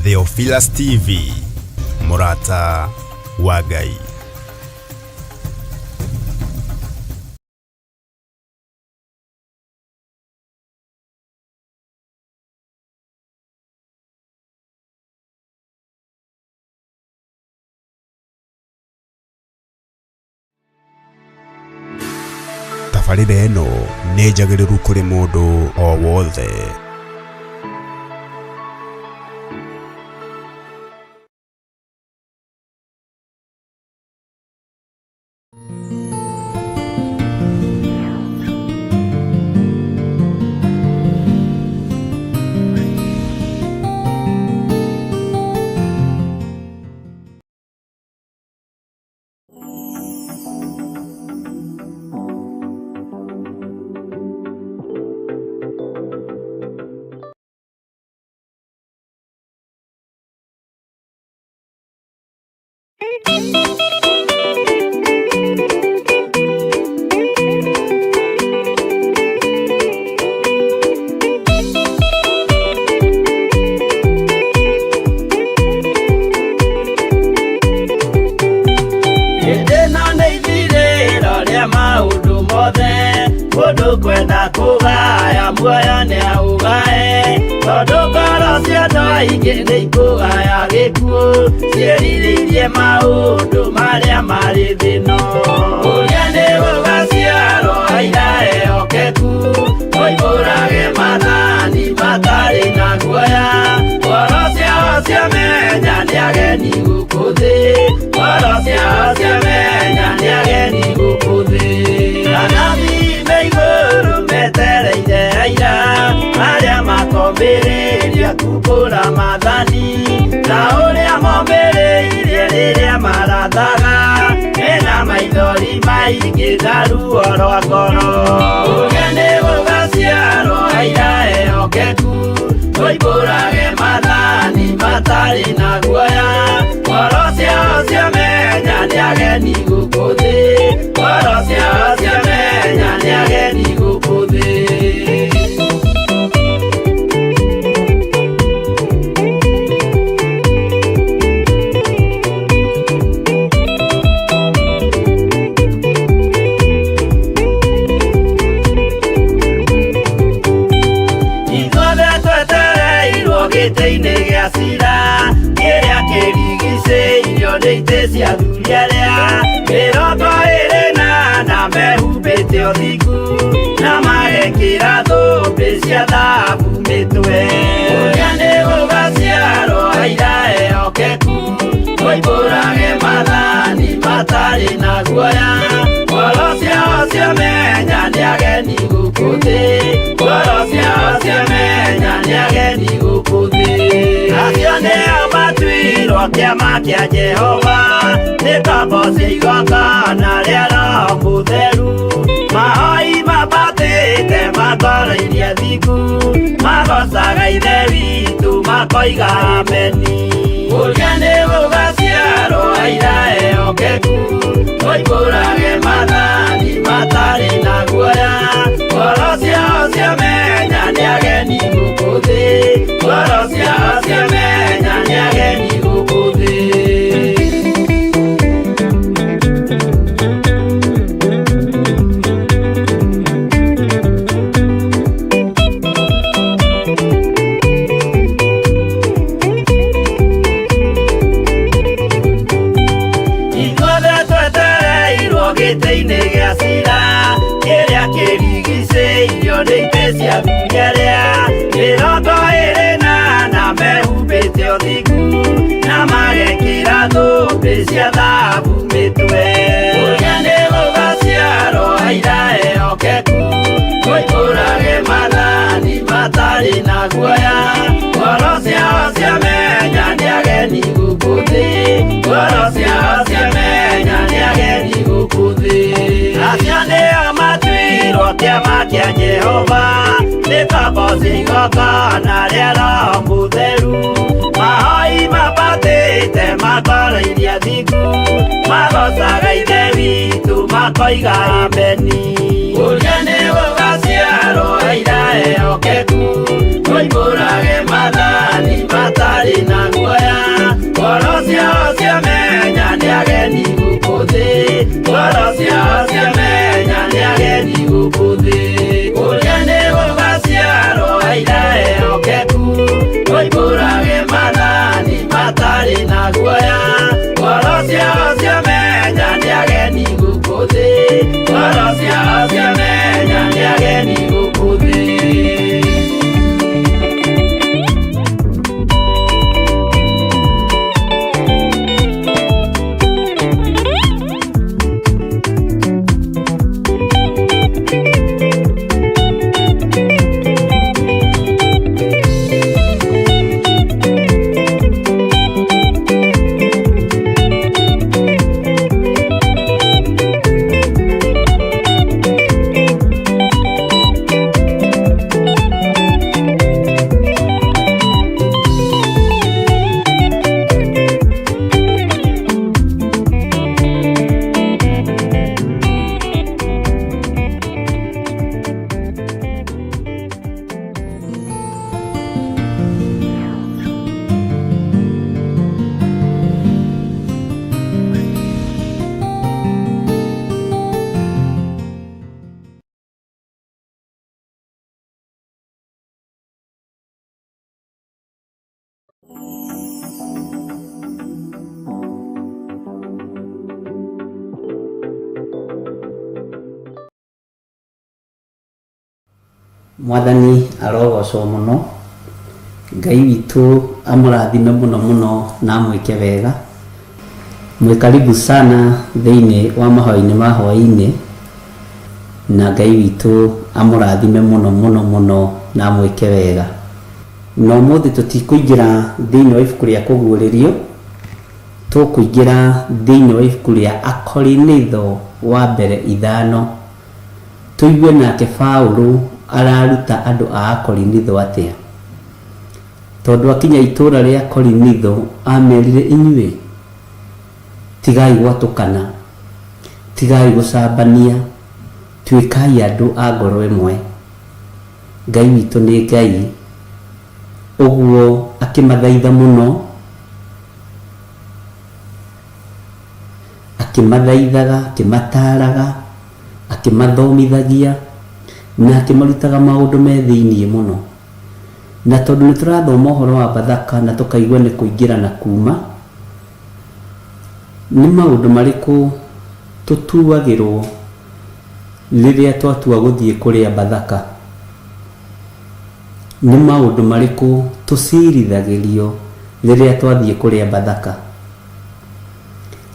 Theophilus TV, Murata wa Ngai. Tabarĩra ĩno nĩ njagĩrĩru kũrĩ mũndũ o wothe. Mundu kwenda kugaya muoyo ni augae tondu ngoro cia andu aingi ni ikugaya gikuo ciĩrirĩirie maundu maria mari thino uria ni gugaciarwo aira ehokeku oimbũrage mathani matari na guoya ngoro ciao ciamenya ni ageni gũkũ thĩ ngoro ciao ciamenya ni ageni gũkũ thĩ metereire aira aria makombĩrĩria kumbũra mathani na ũrĩa mombĩrĩirie rĩrĩa marathaga mena maithori maingĩ na ruo rwa ngoro uge nĩ gũgaciarwo aira ehokeku oimbũrage mathani matarĩ na guoya ngoro ciao ciamenya nĩ ageni gũkũ thĩ ngoro ciao ciamenya nĩ ageni gũkũ thĩ. Ithuothe twetereirwo gĩtĩ-inĩ gĩa cira kĩrĩa kĩrigicĩirio nĩ itĩ cia athuri arĩa 28 mehumbĩte ũthingu na magekĩra thũmbĩ cia thahabu mĩtwe ũrĩa nĩ gũgaciarwo aira ehokeku oimbũrage mathani matarĩ na guoya ngoro ciao ciamenya nĩ ageni gũkũ thĩ ngoro ciao ciamenya nĩ ageni gũkũ thĩ acio nĩo matuirwo kĩama kĩa Jehova nĩ ngombo cia igongona rĩa Roho Mũtheru mahoi mabatĩte makoro-irie thingu magocaga ithe witũ makoiga ameni ũrĩa nĩ gũgaciarwo aira ehokeku oimbũrage mathani matarĩ na guoya ngoro ciao ciamenya nĩ ageni gũkũ thĩ ngoro ciao ciamenya nĩ ageni gũkũ thĩ. Gĩtĩ-inĩ gĩa cira kĩrĩa kĩrigicĩirio nĩ itĩ cia athuri arĩa 28 mehumbĩte ũthingu na magekĩra thũmbĩ cia thahabu mĩtwe ũrĩa nĩ gũgaciarwo aira ehokeku oimbũrage mathani matarĩ na guoya ngoro ciao ciamenya nĩ ageni gũkũ thĩ ngoro ciao ciamenya nĩ ageni gũkũ thĩ acio nĩo matuirwo kĩama kia Jehova nikabosingoka na rĩera mũtheru mahoi mabatĩte makoreirie thiku magocaga ithe witũ makoiga ameni ũrĩa nĩ ũgaciarwo aira ehokeku oimbũrage mathani matarĩ na guoya ngoro ciao ciamenya nĩ ageni gũkũ thĩ ngoro ciao ciamenya nĩ ageni gũkũ thĩ ũrĩa nĩ ũgaciarwo aira ehokeku oimbũrage mathani matarĩ na guoya ngoro ciao ciamenya nĩ ageni gũkũ thĩ ngoro ciao ciamenya nĩ ageni gũkũ thĩ. Mwathani arogocwo muno Ngai witũ amũrathime muno muno na mwĩke wega mwĩkaribu sana thĩinĩ wa mahoya-inĩ ma hwaĩ-inĩ na Ngai witũ amũrathime muno muno muno na mwĩke wega no mũthĩ tũtikũingĩra thĩinĩ wa ibuku rĩa kũguũrĩrio tũkũingĩra thĩinĩ wa ibuku rĩa Akorinitho wa mbere 5 tũigue nake Paũlũ araruta andũ a Akorinitho atĩa tondũ akinya itũũra rĩa Akorinitho amerire inyuĩ tigai gwatũkana tigai gũcambania tuĩkai andũ a ngoro ĩmwe Ngai witũ nĩ Ngai ũguo akĩmathaitha mũno akĩmathaithaga akĩmataraga akĩmathomithagia na akĩmarutaga maũndũ me thĩinĩ mũno na tondũ nĩ tũrathoma ũhoro wa Bathaka na tũkaigua nĩ kũingĩra na kuma nĩ maũndũ marĩkũ tũtuagĩrwo rĩrĩa twatua gũthiĩ kũrĩa Bathaka nĩ maũndũ marĩkũ tũcirithagĩrio rĩrĩa twathiĩ kũrĩa Bathaka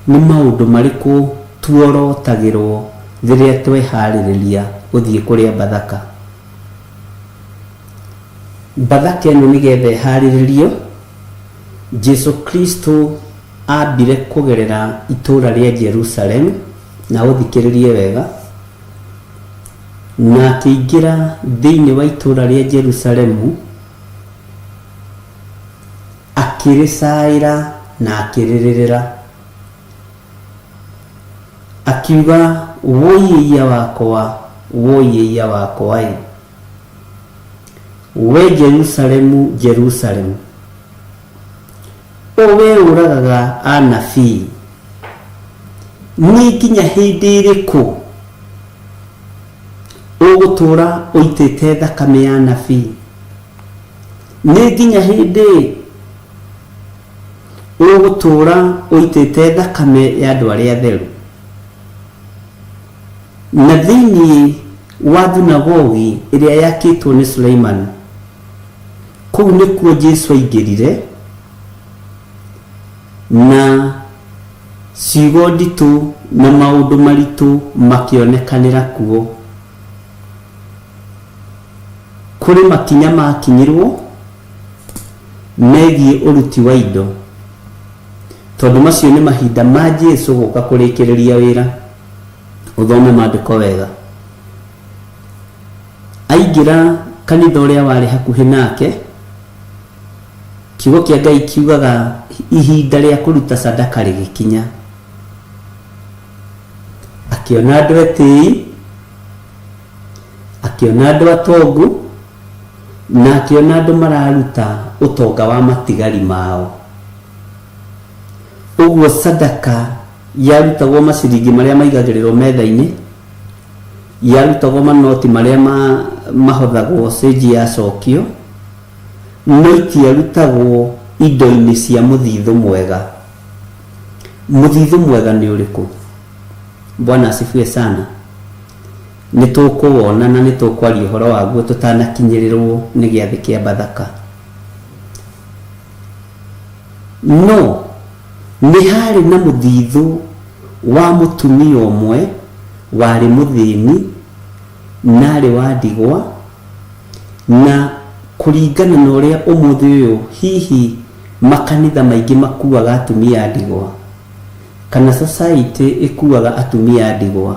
nĩ maũndũ marĩkũ tuorotagĩrwo rĩrĩa tweharĩrĩria gũthiĩ kũrĩa Bathaka Bathaka ĩno nĩgetha ĩharĩrĩrio Jesu Kristo ambire kũgerera itũũra rĩa Jerusalem na ũthikĩrĩrie wega na akĩingĩra thĩinĩ wa itũũra rĩa Jerusalemu akĩrĩcaĩra na akĩrĩrĩrĩra akiuga woyeyia wakwa we Jerusalemu Jerusalemu owe ũragaga anabii nĩ nginya hĩndĩ ĩrĩkũ ũgũtũũra ũitĩte thakame ya anabii nĩ nginya hĩndĩ ũgũtũũra ũitĩte thakame ya andũ arĩa atheru na thĩinĩ wa thunagogi ĩrĩa yakĩtwo nĩ Suleiman kũu nĩkuo Jesu aingĩrire na ciugo nditũ na maũndũ maritũ makĩonekanĩra kuo kũrĩ makinya makinyirwo megiĩ ũruti wa indo tondũ macio nĩ mahinda ma Jesu gũka kũrĩkĩrĩria wĩra uthome maandĩko wega aingĩra kanitha ũrĩa warĩ hakuhĩ nake, kiugo kĩa Ngai kiugaga ihinda rĩa kũruta sadaka rĩgĩkinya, akĩona andũ etĩĩ, akĩona andũ atongu, na akĩona andũ mararuta ũtonga wa matigari mao. Ũguo sadaka yarutagwo maciringi marĩa maigagĩrĩrwo metha-inĩ, yarutagwo manoti marĩa mahothagwo cenji ya cokio, no itiarutagwo indo-inĩ cia mũthithũ mwega. Mũthithũ mwega nĩ ũrĩkũ? Bwana asifiwe sana. Nĩtũkũwona na nĩtũkwaria ũhoro waguo tũtanakinyĩrĩrwo nĩ gĩathĩ kĩa Bathaka. No nĩ harĩ na mũthithũ wa mũtumia ũmwe warĩ mũthĩni na arĩ wa ndigwa, na kũringana na ũrĩa ũmũthĩ ũyũ hihi makanitha maingĩ makuaga atumia a ndigwa, kana society ĩkuaga atumia a ndigwa,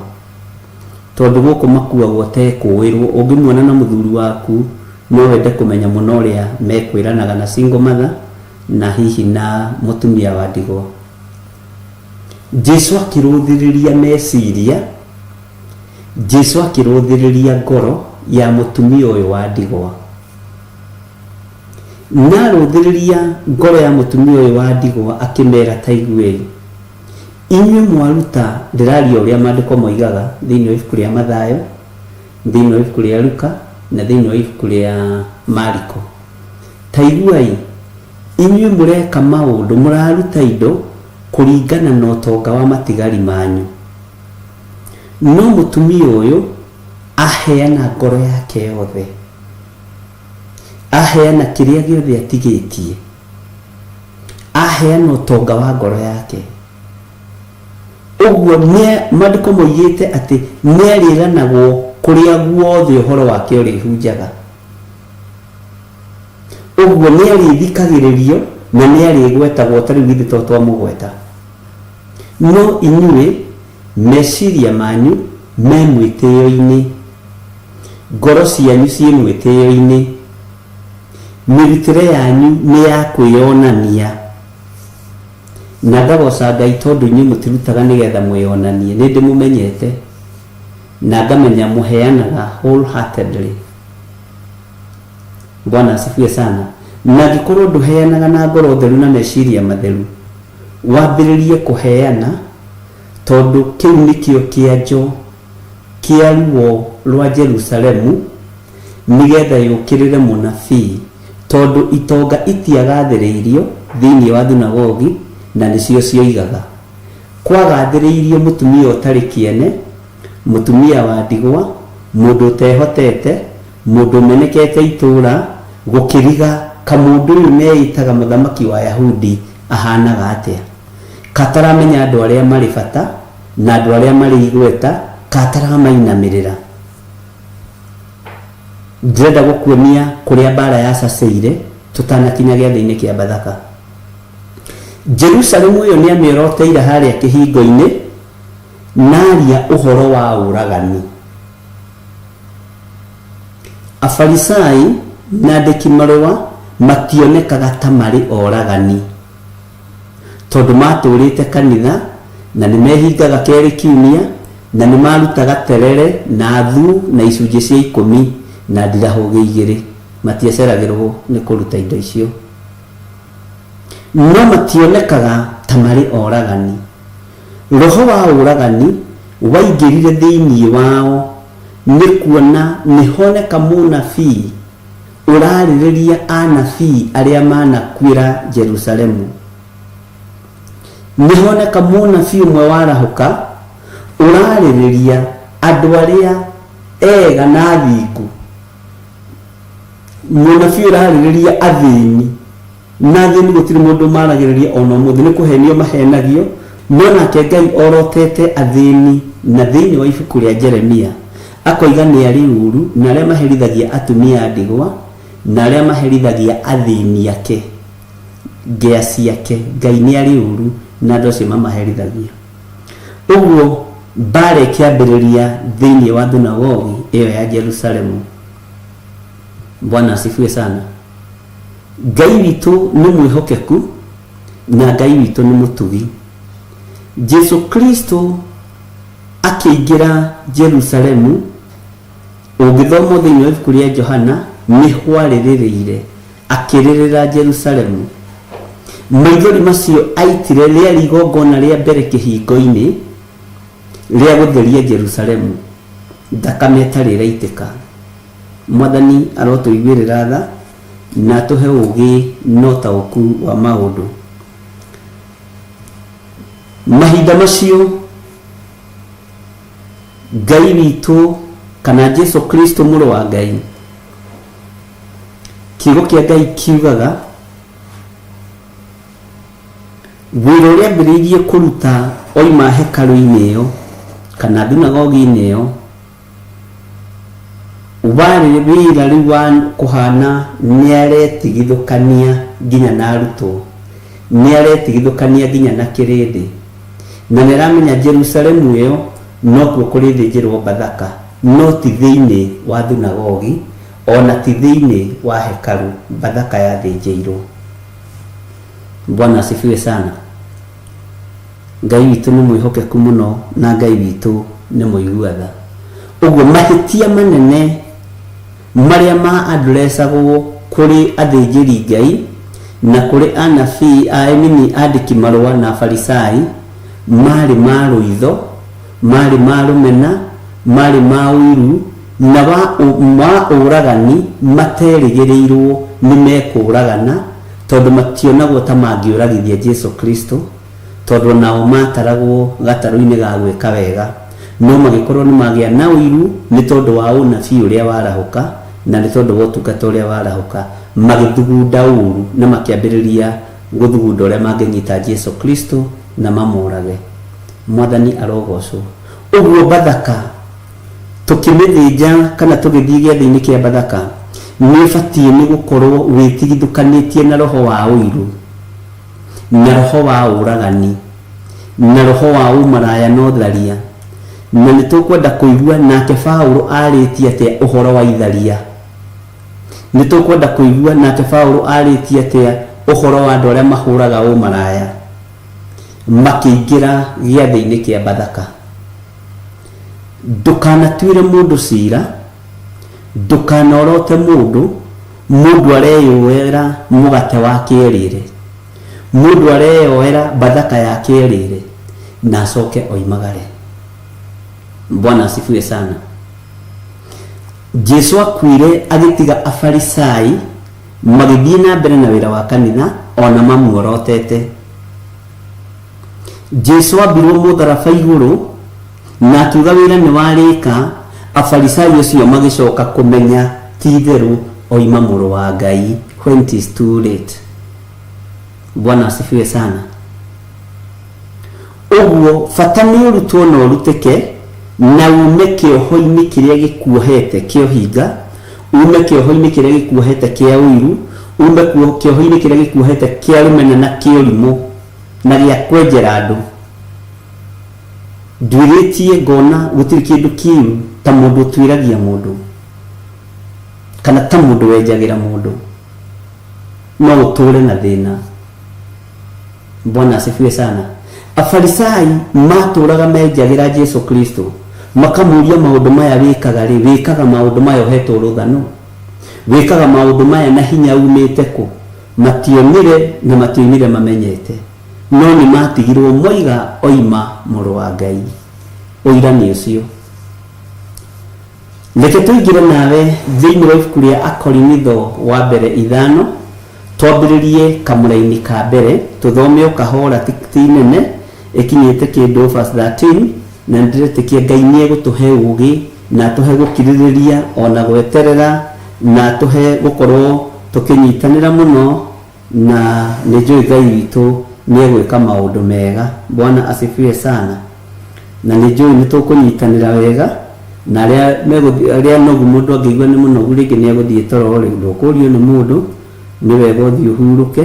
tondũ gũkũ makuagwo tekũĩrwo. Ũngĩmuona na mũthuri waku no wende kũmenya mũno ũrĩa mekwĩranaga na single mother na hihi na mũtumia wa ndigwa. Jesu akĩrũthĩrĩria meciria, Jesu akĩrũthĩrĩria ngoro ya mũtumia ũyũ wa ndigwa, na rũthĩrĩria ngoro ya mũtumia ũyũ wa ndigwa akĩmera ta iguĩ, inyuĩ mwaruta, ndĩraria ũrĩa maandĩko moigaga thĩinĩ wa ibuku rĩa Mathayo, thĩinĩ wa ibuku rĩa Luka na thĩinĩ wa ibuku rĩa Mariko. Ta iguai, inyuĩ mũreka maũndũ, mũraruta indo kũringana na ũtonga wa matigari manyu, no mũtumia ũyũ aheana ngoro yake yothe, aheana kĩrĩa gĩothe atigĩtie, aheana ũtonga wa ngoro yake. Ũguo maandĩko moigĩte atĩ nĩarĩganagwo kũrĩa guothe ũhoro wake ũrĩhunjaga. Ũguo nĩarĩthikagĩrĩrio na nĩarĩgwetagwo, ta rĩu githĩ to twamũgweta. No inyuĩ meciria manyu me mwĩtĩo-inĩ, ngoro cianyu ciĩ mwĩtĩo-inĩ, mĩrutĩre yanyu nĩ ya kwĩyonania, na ngagoca Ngai tondũ inyuĩ mũtirutaga nĩgetha mwĩyonanie. Nĩ ndĩmũmenyete na ngamenya mũheanaga wholeheartedly. Bwana asifiwe sana. Na angĩkorwo ndũheanaga na ngoro theru na meciria matheru, wambĩrĩrie kũheana, tondũ kĩu nĩkĩo kĩanjo kĩa ruo rwa Jerusalemu, nĩgetha yũkĩrĩre mũnabii, tondũ itonga itiagathĩrĩirio thĩinĩ wa thunagogi, na nĩcio cioigaga. Kwagathĩrĩirio mũtumia ũtarĩ kĩene, mũtumia wa ndigwa, mũndũ ũtehotete, mũndũ ũmenekete itũũra, gũkĩriga kamũndũ ũyũ meĩtaga mũthamaki wa Yahudi ahanaga atĩa, kataramenya andũ arĩa marĩ bata na andũ arĩa marĩ igweta, kataramainamĩrĩra. Ndĩrenda gũkuonia kũrĩa mbara yacacĩire tũtanakinya gĩathĩ-inĩ kĩa Bathaka. Jerusalemu ũyũ nĩamĩoroteire harĩa kĩhingo-inĩ, naria ũhoro wa ũragani. Afarisai na andĩki marũa mationekaga ta marĩ oragani, tondũ matũrĩte kanitha na nĩmehingaga kerĩ kiumia, na nĩmarutaga terere na thu na icunjĩ cia 10 na ndirahũgĩ 2, matiaceragĩrwo nĩ kũruta indo icio. No mationekaga ta marĩ oragani. Roho wa ũragani waingĩrire thĩinĩ wao, nĩ kuona nĩhoneka mũnabii ũrarĩrĩria anabii arĩa manakuĩra Jerusalemu. Nĩhoneka mũnabii ũmwe warahũka ũrarĩrĩria andũ arĩa ega na athingu. Mũnabii ũrarĩrĩria athĩni, na athĩni gũtirĩ mũndũ maragĩrĩria ona ũmũthĩ, nĩ kũhenio mahenagio, no nake Ngai orotete athĩni. Na thĩinĩ wa ibuku rĩa Jeremia akoiga nĩ arĩ ũru na arĩa maherithagia atumia a ndigwa na arĩa maherithagia athĩni ake, ngĩa ciake. Ngai nĩ arĩ ũru na andũ acio mamaherithagia. Ũguo mbara ĩkĩambĩrĩria thĩinĩ wa thunagogi ĩyo ya Jerusalemu. Bwana asifiwe sana. Ngai witũ nĩ mwĩhokeku na Ngai witũ nĩ mũtugi. Jesu Kristo akĩingĩra Jerusalemu, ũngĩthoma thĩinĩ wa ibuku rĩa Johana, nĩ hwarĩrĩire akĩrĩrĩra Jerusalemu. Maithori macio aitire rĩarĩ igongona rĩa mbere kĩhingo-inĩ rĩa gũtheria Jerusalemu, thakame ĩtarĩ ĩraitĩka. Mwathani arotũiguĩrĩra tha na tũhe ũũgĩ na ũtaũku wa maũndũ. Mahinda macio Ngai witũ kana Jesu Kristo mũrũ wa Ngai, kiugo kĩa Ngai kiugaga wĩra ũrĩa ambĩrĩirie kũruta oima hekarũ-inĩ ĩyo kana thunagogi-inĩ ĩyo warĩ wĩra rĩu wa kũhana nĩaretigithũkania nginya na arutwo, nĩaretigithũkania nginya na kĩrĩndĩ, na nĩramenya Jerusalemu ĩyo no kuo kũrĩthĩnjĩrwo Bathaka, no ti thĩinĩ wa thunagogi, ona ti thĩinĩ wa hekarũ Bathaka yathĩnjĩirwo. Bwana asifiwe sana. Ngai witũ nĩ mwĩhokeku mũno na Ngai witũ nĩ mũigua tha. Ũguo mahĩtia manene marĩa ma addressagwo kũrĩ athĩnjĩri Ngai na kũrĩ anabii andĩki marũa na Farisai marĩ ma rũitho, marĩ ma rũmena, marĩ ma ũiru na ma ũragani materĩgĩrĩirwo nĩ mekũragana, tondũ mationagwo ta mangĩũragithia Jesu Kristo, tondũ nao mataragwo gatarũ-inĩ ga gwĩka wega, no magĩkorwo nĩ magĩa na ũiru nĩ tondũ wa ũnabii ũrĩa warahũka na nĩ tondũ wa ũtungata ũrĩa warahũka, magĩthugunda ũũru na makĩambĩrĩria gũthugunda ũrĩa mangĩnyita Jesu Kristo na mamũrage. Mwathani arogocwo. Ũguo Bathaka tũkĩmĩthĩnja kana tũgĩthiĩ gĩathĩ-inĩ kĩa Bathaka, nĩ ũbatiĩ nĩ gũkorwo wĩtigithũkanĩtie na roho wa ũiru na roho wa ũragani na roho wa ũmaraya na ũtharia, na nĩ tũkwenda kũigua nake Paũlũ arĩtie atĩa ũhoro wa itharia, nĩ tũkwenda kũigua nake Paũlũ arĩtie atĩa ũhoro wa andũ arĩa mahũraga ũmaraya makĩingĩra gĩathĩ-inĩ kĩa Bathaka. Ndũkanatuĩre mũndũ cira, ndũkanorote mũndũ areyoera mũgate wa kĩrĩre, mũndũ areyoera Bathaka ya kĩrĩre na acoke oimagare. Bwana asifiwe sana. Jesu akuire agĩtiga Afarisai magĩthiĩ na mbere na wĩra wa kanitha ona mamuorotete. Jesu ambirwo mũtharaba igũrũ na akiuga wĩra nĩ warĩka, Afarisai acio magĩcoka kũmenya ti-itherũ oima mũrũ wa Ngai when it is too late. Bwana asifiwe sana. Ũguo bata nĩ ũrutwo na ũrutĩke na ume kĩoho-inĩ kĩrĩa gĩkuohete kĩohinga, ume kĩoho-inĩ kĩrĩa gĩkuohete kĩa ũiru, ume kĩoho-inĩ kĩrĩa gĩkuohete kĩa rũmena na kĩũrimũ na gĩa kwenjera andũ. Nduĩrĩtie ngona gũtirĩ kĩndũ kĩũru ta mũndũ ũtuĩragia mũndũ kana ta mũndũ wenjagĩra mũndũ, no ũtũre na thĩna. Bwana asifiwe sana. Afarisai matũraga menjagĩra Jesu Kristo, makamũria maũndũ maya wĩkaga rĩ, wĩkaga maũndũ maya ũhetwo rũgano, wĩkaga maũndũ maya na hinya umĩte kũ? Mationire na mationire mamenyete, no nĩ matigirwo moiga oima mũrũ wa Ngai. Ũira nĩ ũcio. Reke tũingĩre nawe thĩinĩ wa ibuku rĩa Akorinitho wa mbere 5, twambĩrĩrie kamũra-inĩ ka mbere, tũthome o kahora ti nene, ĩkinyĩte kĩndũ verse 13, na ndĩretĩkia Ngai nĩ egũtũhe ũũgĩ na tũhe gũkirĩrĩria ona gweterera na tũhe gũkorwo tũkĩnyitanĩra mũno, na nĩ njũĩ Ngai witũ nĩ egwĩka maũndũ mega. Bwana asifiwe sana. Na nĩ njũĩ nĩ tũkũnyitanĩra wega, na arĩa nogu mũndũ angĩigua nĩ mũnogu rĩngĩ nĩ egũthiĩ toro rĩ, ndũkũrio nĩ mũndũ, nĩ wega ũthiĩ ũhurũke,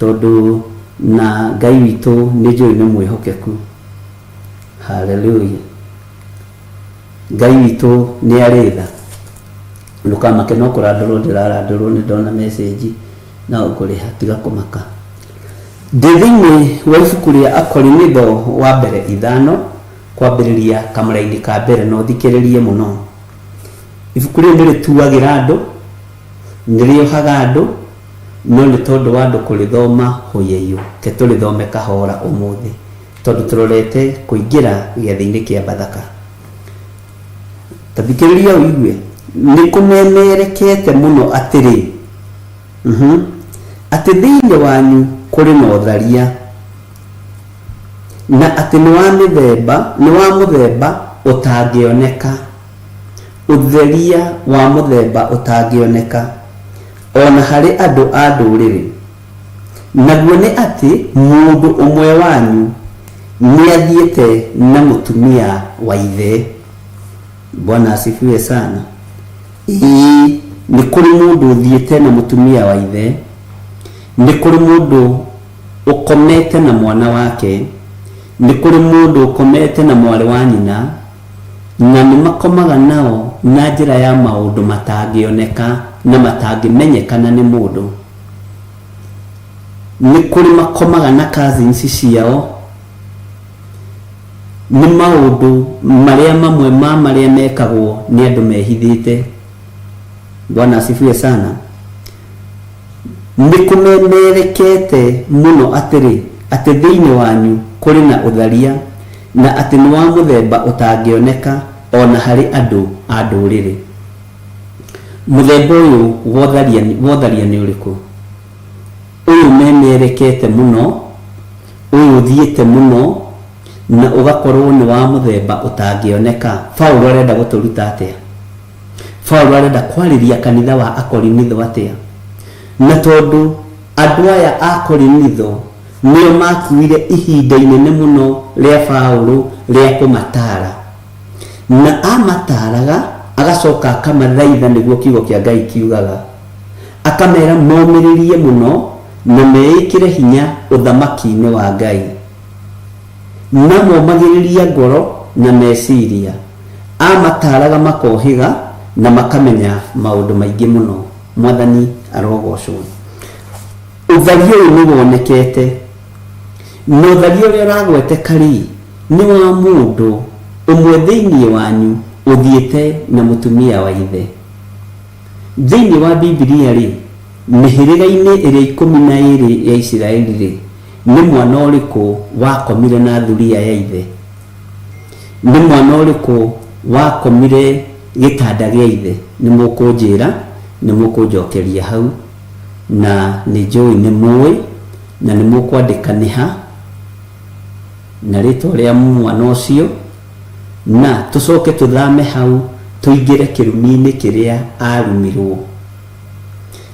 tondũ na Ngai witũ nĩ njũĩ nĩ mwĩhokeku. Hallelujah. Ngai witũ nĩ arĩ tha. ndukamake no kurandurwo ndirarandurwo ni ndona message na ukuriha tiga kumaka. Ndithini wa ibuku ria Akorinitho wa mbere 5 kwambiriria kamuraini ka mbere no thikiririe muno. Ibuku ria ndirituagira andu ndiriohaga andu no ni tondu wa andu kurithoma hoyeyo ke turithome kahora umuthi tondu turorete kuingira giathi-ini kia Bathaka. Tathikiriria uigue ni kumemerekete muno atiri ati thiini wanyu kuri na utharia na ati ni wa muthemba utangioneka, utheria wa muthemba utangioneka ona hari andu a nduriri. Naguo ni ati mundu umwe wanyu ni athiete na mutumia wa ithe. Bwana asifiwe sana. Ni kuri mundu uthiete na mutumia wa ithe, ni kuri mundu ukomete na mwana wake, ni kuri mundu ukomete na mwari wa nyina, na ni makomaga nao na njira ya maundu matangioneka na matangimenyekana ni mundu. Ni kuri makomaga na cousins ciao, ni maundu maria mamwe maria mekagwo ni andu mehithite. Bwana asifiwe sana. Ni kumemerekete muno atiri ati thiini wanyu kuri na utharia na ati ni wa muthemba utangioneka ona hari andu a nduriri. Muthemba uyu wotharia ni uriku? Uyu memerekete muno, uyu thiete muno na ugakorwo ni wa muthemba utangioneka. Paulo arenda guturuta atia? Paulo arenda kwariria kanitha wa Akorinitho atia? Na tondu andu aya a Korinitho nio makuire ihinda inene muno ria Paulo ria kumatara, na amataraga agacoka akamathaitha niguo kiugo kia Ngai kiugaga, akamera momiririe muno na meikire hinya uthamaki-ini wa Ngai, na momagiriria ngoro na meciria. Amataraga makohiga na makamenya maundu maingi muno. Mwathani arogocwo. Utharia uyu ni wonekete, no utharia uria uragwete kari ni wa mundu umwe thiini wanyu uthiete na mutumia wa ithe. Thiini wa Biblia ri mihiriga-ini iria 12 ya Israeli ri ni mwana uriku wakomire na thuria ya ithe? Ni mwana uriku wakomire gitanda gia ithe? Ni mukunjira, ni mukunjokeria hau na ni njui ni muwi na ni mukwandikaniha na ritwa ria mwana ucio, na tucoke tuthame hau tuingire kirumi-ini kiria arumirwo.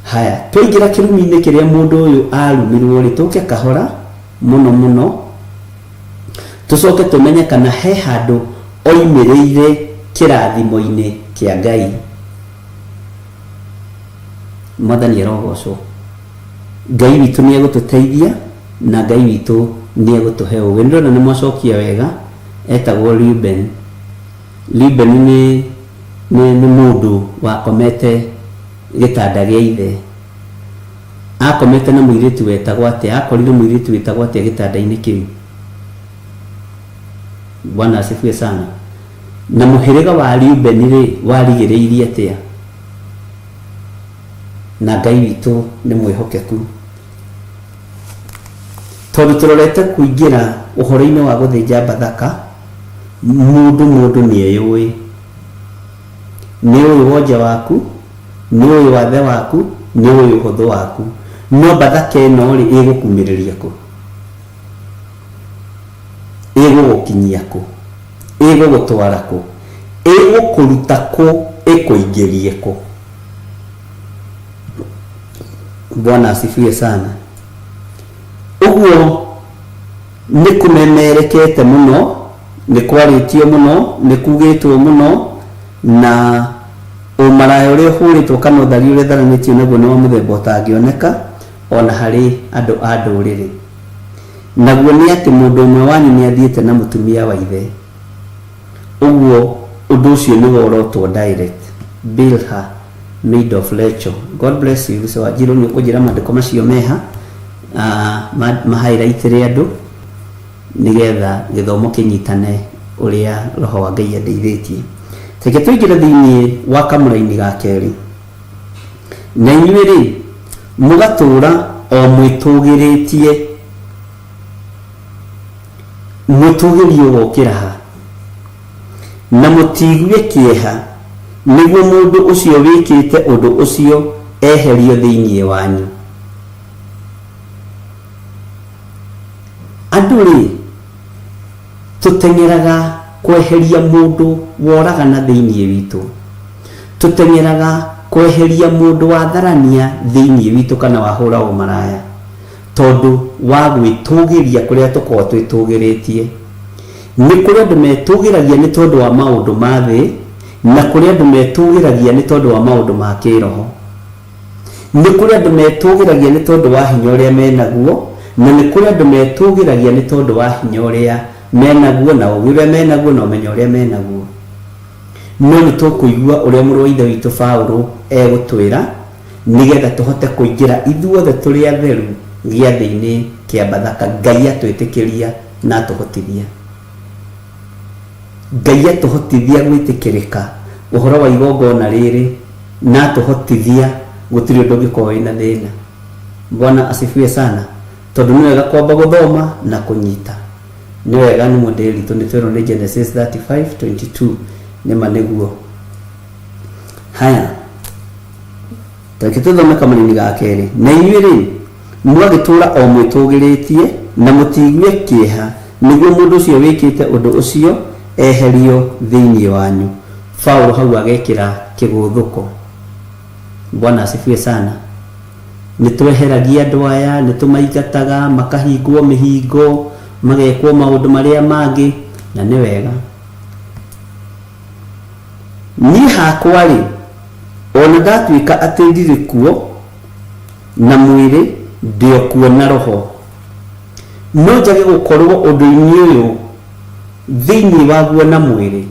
Haya, tuingira kirumi-ini kiria mundu uyu arumirwo ri tuke kahora muno muno tucoke tumenye kana he handu oimiriire kirathimo-ini kia Ngai. Mwathani arogocwo. Ngai witu ni egututeithia na Ngai witu ni egutuhe uge. Ndona ni mwacokia wega. Etagwo Reuben. Reuben ni mundu wakomete gitanda gia ithe. Akomete na muiritu wetagwo atia? Akorire muiritu wetagwo atia gitanda-ini kiu? Bwana asifiwe sana. Na muhiriga wa Reuben ri warigiriirie atia? Na Ngai witu ni mwihokeku. Tondu turorete kuingira uhoro-ini wa guthinja Bathaka, mundu ni eyui. Ni uyu wonja waku, ni uyu wathe waku, ni uyu huthu waku. No Bathaka ino ri igukumiriria ku? Igugukinyia ku? Igugutwara ku? Igukuruta ku? Ikuingirie ku? Bwana asifiwe sana. Uguo ni kumemerekete muno, ni kwaritio muno, ni kugitwo muno, na umaraya uria uhuritwo kana uthari uria tharanitio naguo ni wa muthemba utangioneka ona hari andu a nduriri. Naguo ni ati mundu umwe wanyu ni athiete na mutumia wa ithe. Uguo undu ucio ni worotwo direct. Bilha Maid of Lecho. God bless you. So Wanjiru ni ukujira mandiko macio meha mahighlightire andu nigetha githomo kinyitane uria roho wa Ngai endeithĩtie. Teke tuingire thiini wa kamũra-inĩ ga keri. Na inyuĩ rĩ mugatura o mwĩtũgĩrĩtie mũtũgĩrio gũkĩra ha na mũtigue kĩeha nĩguo mũndũ ũcio wĩkĩte ũndũ ũcio eherio thĩinĩ wanyu. Andũ rĩ tutengeraga kweheria mũndũ woragana thĩinĩ witũ, tutengeraga kweheria mũndũ wa tharania thĩinĩ witũ kana wahũra ũmaraya tondũ wa gwĩtũgĩria kũrĩa tũkoragwo twĩtũgĩrĩtie. Nĩ kũrĩ andũ metũgĩragia nĩ tondũ wa maũndũ ma thĩ na kũrĩ andũ metũgĩragia nĩ tondũ wa maũndũ ma kĩroho. Nĩ kũrĩ andũ metũgĩragia nĩ tondũ wa hinya ũrĩa menaguo na nĩ kũrĩ andũ metũgĩragia nĩ tondũ wa hinya ũrĩa menaguo na ũgĩ ũrĩa menaguo na ũmenyo ũrĩa menaguo. No nĩ tũkũigua ũrĩa mũrũ wa ithe witũ Paulo egũtwĩra nĩgetha tũhote kũingĩra ithuothe tũrĩ atheru gĩathĩ-inĩ kĩa Bathaka. Ngai atwĩtĩkĩria na atũhotithia. Ngai atũhotithia gwĩtĩkĩrĩka ũhoro wa igongona rĩrĩ na atũhotithia gũtirĩ ũndũ ũngĩkorwo wĩna thĩna. Bwana asifiwe sana. Tondũ nĩ wega kwamba gũthoma na kũnyita. Nĩ wega nĩ mũndũ ritũ nĩ twĩrwo nĩ Genesis 35:22 nĩma nĩguo. Haya tũreke tũthome kamũra-inĩ ga kerĩ. Na inyuĩ rĩ mwagĩtũra o mwĩtũgĩrĩtie na mũtigue kĩeha nĩguo mũndũ ũcio wĩkĩte ũndũ ũcio eherio thĩinĩ wanyu. Paulo hau agekĩra kĩgũthũko. Bwana asifiwe sana. Nĩ tweheragia andũ aya, nĩ tũmaingataga makahingwo mĩhingo magekwo maũndũ marĩa mangĩ na nĩ wega. Niĩ hakwa rĩ ona ndatuĩka atĩ ndirĩ kuo na mwĩrĩ ndĩ kuo na roho, no njage gũkorwo ũndũ-inĩ ũyũ thĩinĩ waguo na mwĩrĩ.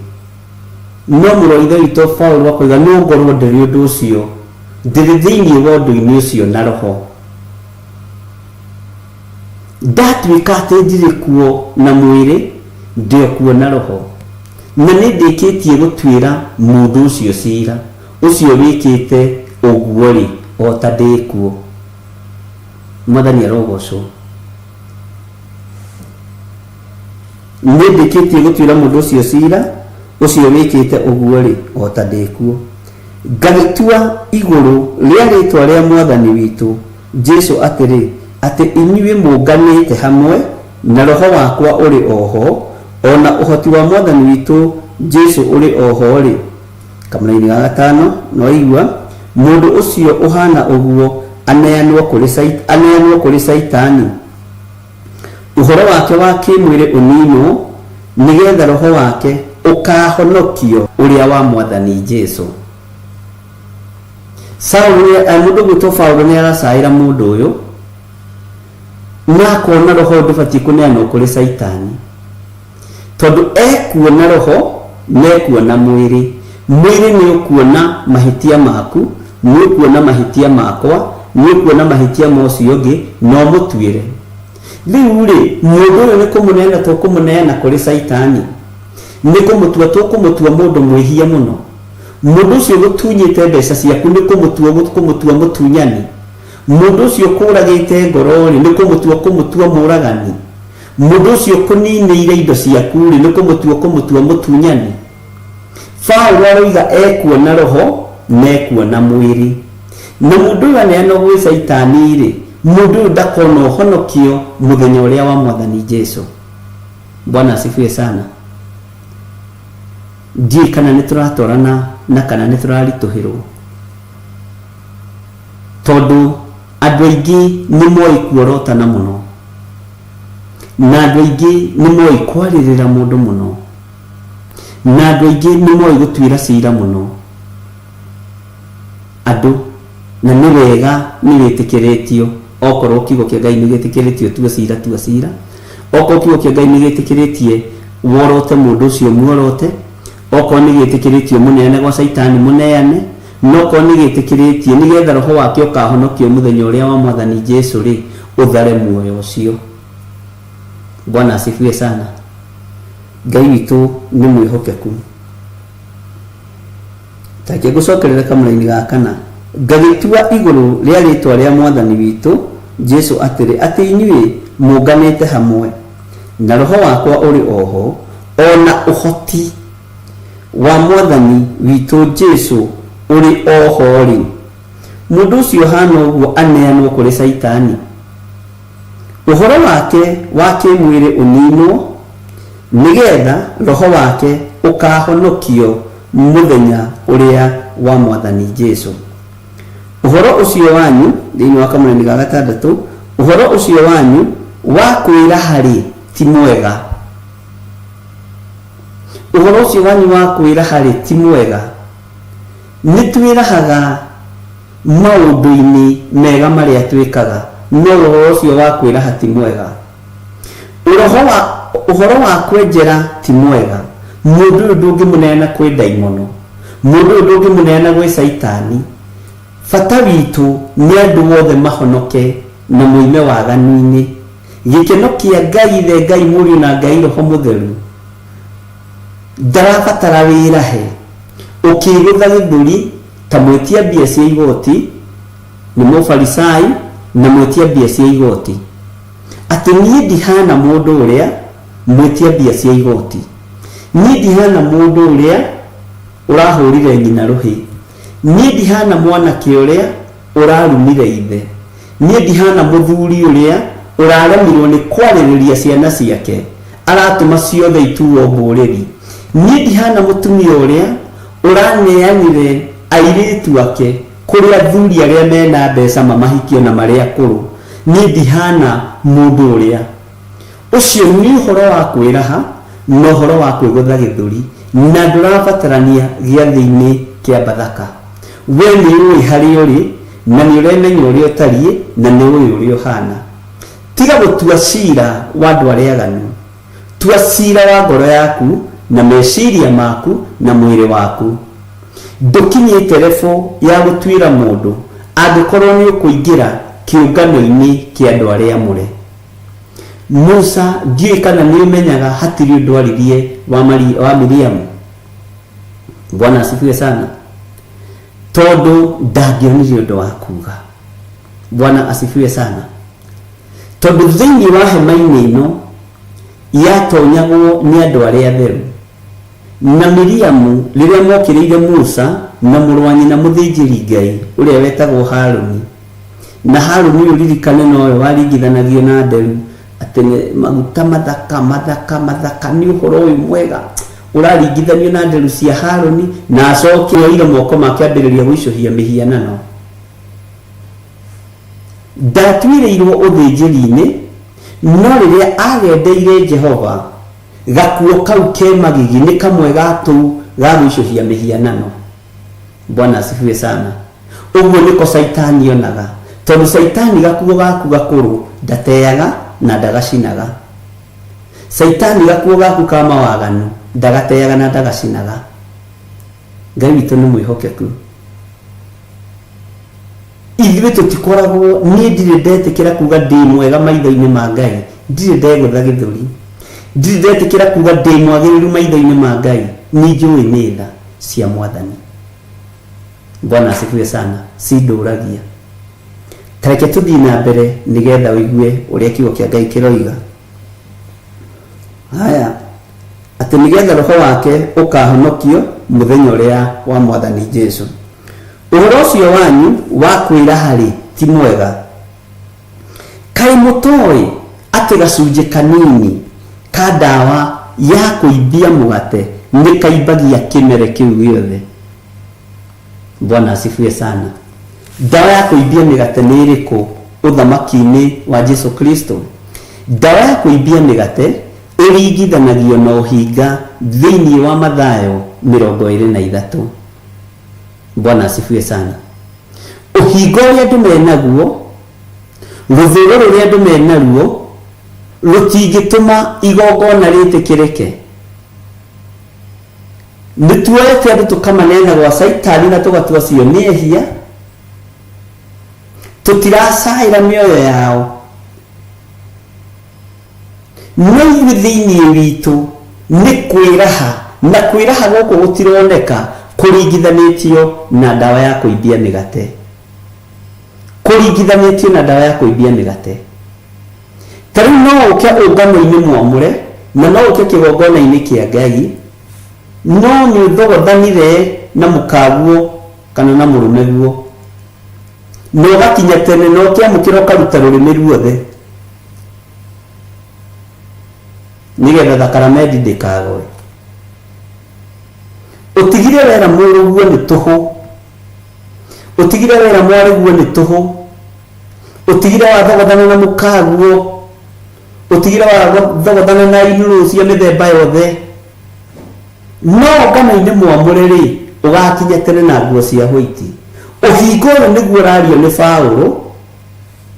No mũrũ wa ithe witũ Paulo akoiga no ngorwo ndĩrĩ ũndũ ũcio, ndĩrĩ thĩinĩ wa ũndũ-inĩ ũcio na roho. Ndatuĩka atĩ ndirĩ kuo na mwĩrĩ ndĩ kuo na roho, na nĩ ndĩkĩtie gũtuĩra mũndũ ũcio cira ũcio wĩkĩte ũguo rĩ o ta ndĩ kuo. Mwathani arogocwo. Nĩ ndĩkĩtie gũtuĩra mũndũ ũcio cira ũcio wĩkĩte ũguo rĩ o ta ndĩ kuo. Ngagĩtua igũrũ rĩa rĩtwa rĩa Mwathani witũ Jesũ atĩrĩ atĩ inyuĩ mũnganĩte hamwe na roho wakwa ũrĩ oho ona ũhoti wa Mwathani witũ Jesũ ũrĩ oho rĩ. Kamũra-inĩ ga gatano no igua mũndũ ũcio ũhana ũguo aneanwo kũrĩ Saitani, ũhoro wake wa kĩmwĩrĩ ũninwo nĩgetha roho wake ũkahonokio ũrĩa wa Mwathani Jesũ. Mũndũ gwĩtwo Paulo nĩ aracaĩra mũndũ ũyũ na akona roho ndũbatiĩ kũneanwo kũrĩ Saitani tondũ ekuona roho na ekuona mwĩrĩ. Mwĩrĩ nĩ ũkuona mahĩtia maku, nĩ ũkuona mahĩtia makwa, nĩ ũkuona mahĩtia ma ũcio ũngĩ no mũtuĩre. Rĩu rĩ mũndũ ũyũ nĩ kũmũneana tũkũmũneana kũrĩ Saitani, nĩ kũmũtua tũkũmũtua mũndũ mwĩhia mũno. Mũndũ ũcio gũtunyĩte mbeca ciaku nĩ kũmũtua mũtunyani. Mũndũ ũcio kũragĩte ngoro rĩ nĩ kũmũtua mũragani. Mũndũ ũcio kũninĩire indo ciaku rĩ nĩ kũmũtua mũtunyani. Paulo aroiga ekuona roho na ekuona mwĩrĩ, na mũndũ ũyũ aneanwo gwĩ Saitani rĩ mũndũ ũyũ ndakona ũhonokio mũthenya ũrĩa wa Mwathani Jesũ. Bwana asifiwe sana. Ndiĩ kana nĩ tũratwarana na kana nĩ tũraritũhĩrwo, tondũ andũ aingĩ nĩ moĩ kuorotana mũno na andũ aingĩ nĩ moĩ kwarĩrĩra mũndũ mũno na andũ aingĩ nĩ moĩ gũtuĩra cira mũno andũ, na nĩ wega nĩ wĩtĩkĩrĩtio okorwo kiugo kĩa Ngai nĩ gĩtĩkĩrĩtio tua cira, okorwo kiugo kĩa Ngai nĩ gĩtĩkĩrĩtie worote mũndũ ũcio muorote, okorwo nĩ gĩtĩkĩrĩtio mũneane gwa Saitani mũneane, no ko ni gitikiretie ni getha roho wake ukahonokio muthenya uria wa mwathani Jesu ri uthare muoyo ucio. Bwana asifiwe sana. Ngai witu ni mwihokeku. Take gucokerera kamuraini ga kana ngagitua iguru ria ritwa ria mwathani witu Jesu atiri ati inyuĩ munganite hamwe na roho wakwa uri oho ona uhoti wa mwathani witu Jesu uri oho ri mundu ucio hana uguo aneanwo kuri Saitani, uhoro wake wa kimwiri uninwo nigetha roho wake ukahonokio muthenya uria wa mwathani Jesu. Uhoro ucio wanyu thiini wa kamurani ga gatandatu, uhoro ucio wanyu wa kwira hari ti mwega. Uhoro ucio wanyu wa kwira hari ti mwega. Nitwirahaga maundu-ini mega maria twikaga, no uhoro ucio wa kwira hati mwega. Uhoro wa kwenjera ti mwega. Mundu ndungi munena kwi daimono, mundu ndungi munena gwi Saitani. Fata witu ni andu wothe mahonoke na muime waganu-ini. Gikeno kia Ngai the Ngai Mũriũ na Ngai Roho Mũtheru ndarabatara wirahe ukigutha githuri ta mwitia mbia cia igoti, ni Mũfarisai na mwitia mbia cia igoti. Ati nie ndihana mundu uria mwitia mbia cia igoti, nie ndihana mundu uria urahurire nyina ruhi, nie ndihana mwanake uria urarumire ithe, nie ndihana muthuri uria uraremirwo ni kwaririria ciana ciake aratuma ciothe ituo mburiri, nie ndihana mutumia uria uraneanire airitu ake kuri athuri aria mena mbeca mamahikio na maria kuru. Nie ndihana mundu uria ucio ni uhoro wa kwiraha no uhoro wa kwigutha githuri na ndurabatarania giathi-ini kia Bathaka. We ni ui hari uri na ni uremenya uria utarie na ni ui uria uhana. Tiga gutua cira wa andu aria aganu, tua cira wa ngoro yaku na meciria maku na mwiri waku. Ndukinyite refu ya gutwira mundu angikorwo ni ukuingira kiungano-ini kia andu aria amure. Musa ndiye kana ni umenyaga hatiri undu aririe wa Miriam. Bwana asifiwe sana. Tondu ndangionire undu wa kuga. Bwana asifiwe sana. Tondu thiini wa hema-ini ino yatonyagwo ni andu aria atheru. Na Miriam riria mokiriire Musa na mũrũ wa nyina mũthĩnjĩri Ngai uria wetagwo Haruni. Na Haruni uririkane nowe waringithanagio na nderu ati maguta mathaka ni uhoro uyu mwega uraringithanio na nderu cia Haruni na acoke oire moko make ambiriria guicohia mihianano. Ndatuireirwo uthĩnjĩri-ini no riria agendeire Jehova gakuo kau ke magigi ni kamwe gatu ga guicohia mihianano. Bwana asifiwe sana. Uguo niko Saitani onaga. Tondu Saitani gakuo gaku gakuru ndateaga na ndagacinaga. Saitani gakuo gaku kama waganu ndagateaga na ndagacinaga. Ngai witu ni mwihokeku. Ithuĩ tutikoragwo ni ndire ndetikira kuga ndi mwega maitho-ini ma Ngai, ndire ndegutha githuri, ndire ndetikira kuga ndi mwagiriru maitho-ini ma Ngai, ni njui ni tha cia mwathani. Bwana asifiwe sana. Si nduragia. Tareke tuthii na mbere nigetha uigue uria kiugo kia Ngai kiroiga. Haya, ati nigetha roho wake ukahonokio muthenya uria wa mwathani Jesu. Uhoro ucio wanyu wa kwira hari ti mwega. Kai mutoi ati gacunji kanini ka dawa ya kuibia mugate ni kaibagia kimere kiu giothe. Bwana asifiwe sana. Dawa ya kuibia migate ni iriku uthamaki-ini wa Jesu Kristo? Dawa ya kuibia migate iringithanagio na uhinga thiini wa Mathayo 23. Bwana asifiwe sana. Uhingo uria andu menaguo, ruthuro ruria andu menaruo rutingituma igongona ritikirike. nituoete andu tukamanena gwa Saitani na tugatua cio ni ehia tutiracaira mioyo yao no thiini witu ni kwiraha na kwiraha goko gutironeka kuringithanitio na dawa ya kuibia migate kuringithanitio na dawa ya kuibia migate tari no uke ungano-ini mwamure na no uke kigongona-ini kia Ngai no ni thogothanire na mukaguo kana na murume guo no gakinya tene no kia mukiro karuta rurimi ruothe nigetha thakramedi ndikagoe utigire wera muru guo ni tuhu utigire wera mwari guo ni tuhu utigire wa thogothana na mukaguo utigire wa thogothana na inuru cia mithemba yothe no ngano-ini mwamure ri ugakinya tene na nguo cia white uhingo niguo rario ni Paulo.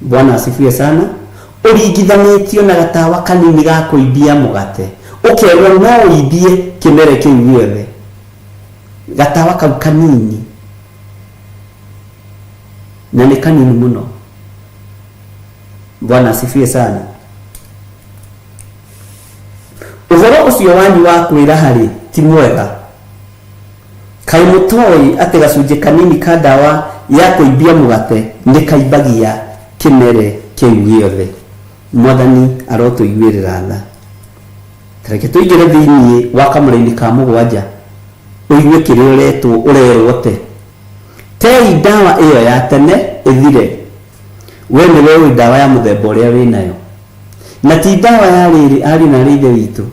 Bwana asifiwe sana. Uringithanitio na gatawa kanini ga kuibia mugate ukerwo no uibie kimere kiu giothe gatawa kau kanini na ni kanini muno. Bwana asifiwe sana. Uhoro ucio wanyu wa kwira hari ti mwega kai mutoi ati gacunje kanini ka dawa ya kuibia mugate ndikaibagia kimere kiu giothe. Mwathani arotuiguirira tha tareke tuigire thiini wa kamuri-ini ka mugwanja uigue kiria uretwo urerwote tei dawa iyo ya tene ithire we ni wewe dawa ya muthemba uria winayo na ti dawa ya riri ari na rithe witu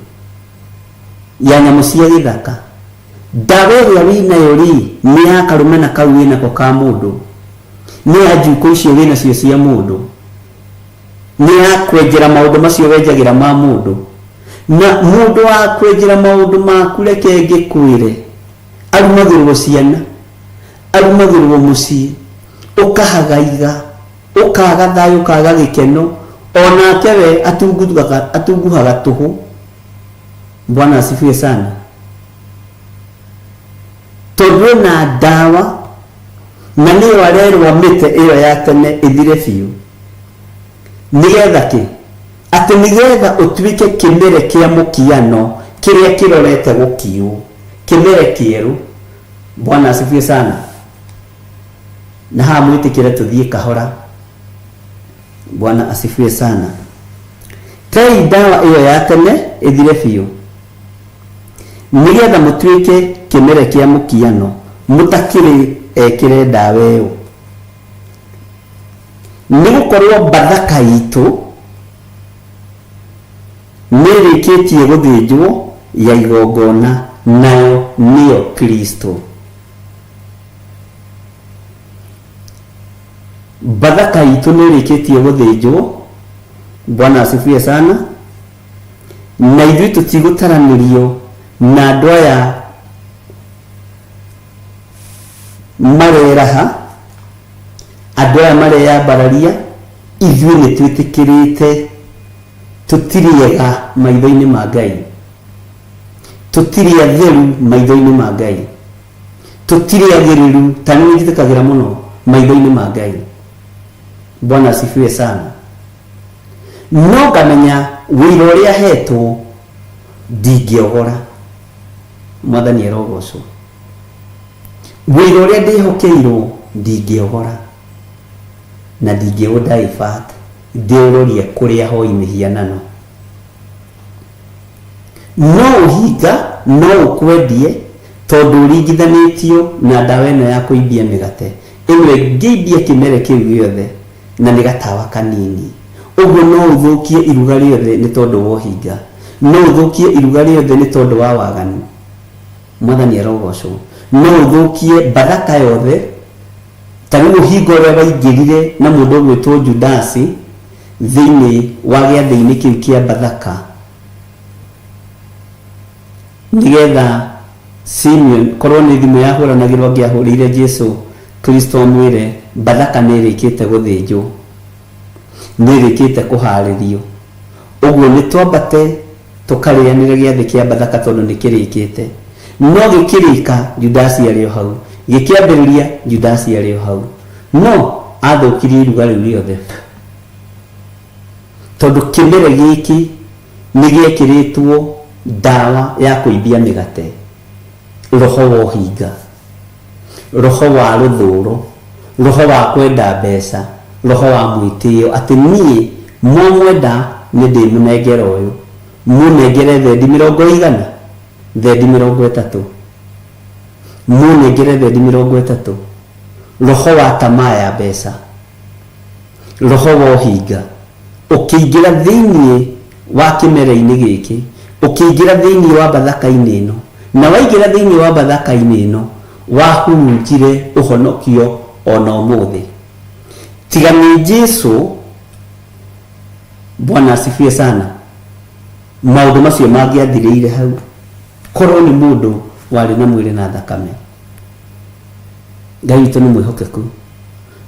ya nyamu cia githaka. Dawa iria winayo ri ni ya karume na kau winako ka mundu ni ya njuko icio winacio cia mundu ni ya kwenjera maundu macio wenjagira ma mundu na mundu wa kwenjera maundu maku reke ngikwire arumagirwo ciana arumagirwo mucii ukahagaiga ukaga thayo ukaga gikeno onake we atunguhaga tuhu. Bwana asifiwe sana. Tondu na dawa na niyo arerwa mite iyo ya tene ithire biu nigetha ki ati nigetha utuike kimere kia mukiano kiria kirorete gukiu kimere kieru. Bwana asifiwe sana. Na ha mwitikire tuthie kahora. Bwana asifiwe sana. Tei dawa iyo ya tene ithire biu nigetha mutuike kimere kia mukiano mutakiri ekire dawa iyo nigukorwo bathaka itu nirikitie guthinjwo ya igongona nayo niyo Kristo. Bathaka itu nirikitie guthinjwo. Bwana asifiwe sana. Na ithuĩ tũtigũtaranirio na andũ aya mareraha andũ aya mareyambararia. Ithuĩ nĩ twĩtĩkĩrĩte tũtiriega maitho-inĩ ma Ngai, tũtiri atheru maitho-inĩ ma Ngai, tũtiri agĩrĩru tani nĩnjĩtĩkagĩra mũno maitho-inĩ ma Ngai. Bwana asifiwe sana. No ngamenya wĩra ũrĩa hetwo ndingĩogora. Mwathani arogocwo. Wĩra ũrĩa ndĩhokeirwo ndingĩogora na ndingĩũdivert ndĩũrorie kũrĩa hoi mĩhianano. No ũhinga no ũkwendie tondũ ũringithanĩtio na dawa ĩno ya kũibia mĩgate ĩmwe ngĩibia kĩmere kĩu gĩothe na nĩ gatawa kanini. Ũguo no ũthũkie iruga rĩothe nĩ tondũ wa ũhinga, no ũthũkie iruga rĩothe nĩ tondũ wa waganu. Mwathani arogocwo. No ũthũkie bathaka yothe tani mũhingo ũrĩa waingĩrire na mũndũ ũgwĩtwo Judasi thĩinĩ wa gĩathĩ-inĩ kĩu kĩa bathaka nigetha Simeon korwo nĩ thimũ yahũranagĩrwo angĩahũrĩire Jesu Kristo mwĩre bathaka nĩ ĩrĩkĩte gũthĩnjwo, nĩ ĩrĩkĩte kũharĩrio. Ũguo nĩ twambate tũkarĩanĩre gĩathĩ kĩa bathaka tondũ nĩ kĩrĩkĩte. no gikirika Judasi ari hau, gikiambiriria Judasi ari hau, no athukirie iruga riu riothe tondu kimere giki nigiekiritwo dawa ya kuibia migate, roho wa uhinga, roho wa ruthuro, roho wa kwenda mbeca, roho wa mwitio ati nie mwenda ni ndimunengera uyu munengere thendi 100 thendi 30 munengere thendi 30 roho wa tamaa ya mbeca, roho wa uhinga ukiingira thiini wa kimere-ini giki, ukiingira thiini wa bathaka-ini ino, na waingira thiini wa bathaka-ini ino wahunjire uhonokio ona umuthi tiga ni Jesu. Bwana asifiwe sana. Maundu macio mangiathirire hau korwo ni mundu wari na mwiri na thakame. Ngai witu ni mwihokeku,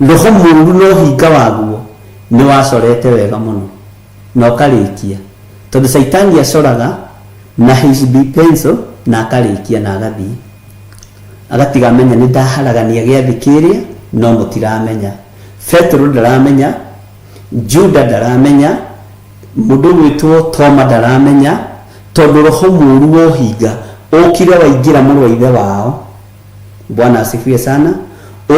roho muru no hinga waguo ni wacorete wega muno no karikia tondu Saitani acoraga na his pencil na akarikia na agathii agatiga menya ni ndaharagania giathi kiria no mutiramenya. Petro ndaramenya, Juda ndaramenya, mundu gwitwo Toma ndaramenya tondu roho muru wo hinga ukire waingira muri wa ithe wao. Bwana asifiwe sana.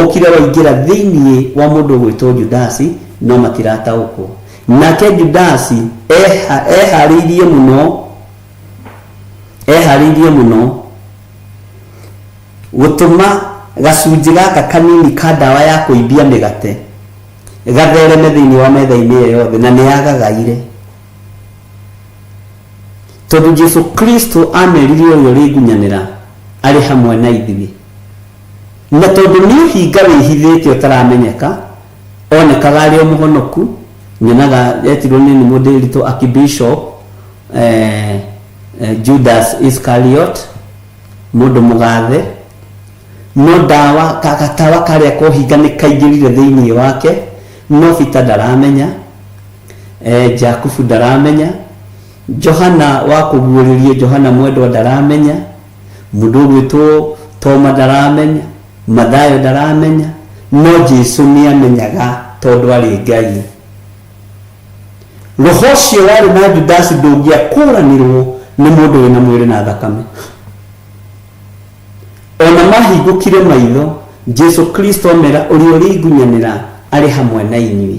Ukire waingira thiini wa mundu gwitwo Judasi no matirataukwo. Nake Judasi eharirie muno gutuma gacunji gaka kanini ka dawa ya kuibia migate gathereme thiini wa metha-ini iyo yothe na niyagagaire tondu Jesu Kristo ameririe uyu rigunyanira ari hamwe na ithuĩ, na tondu ni uhinga wihithĩte utaramenyeka onekaga ari o muhonoku. Nyonaga etirwo ni mundu rito Archbishop Judas Iscariot, mundu mugathe, no dawa kakatawa karia kuhinga ni kaingirire thiini wake, no Peter ndaramenya, Jakubu ndaramenya, Johana wa kuguũrĩrio Johana mwendwa ndaramenya, mundu gwitwo Toma ndaramenya, Mathayo ndaramenya, no Jesu ni amenyaga tondu ari Ngai. Roho ucio wari na Judasi ndũngĩakũranirwo ni mundu wina mwĩrĩ na thakame. Ona mahingũkire maitho Jesu Kristo mera uri gunyanira ari hamwe na inyuĩ,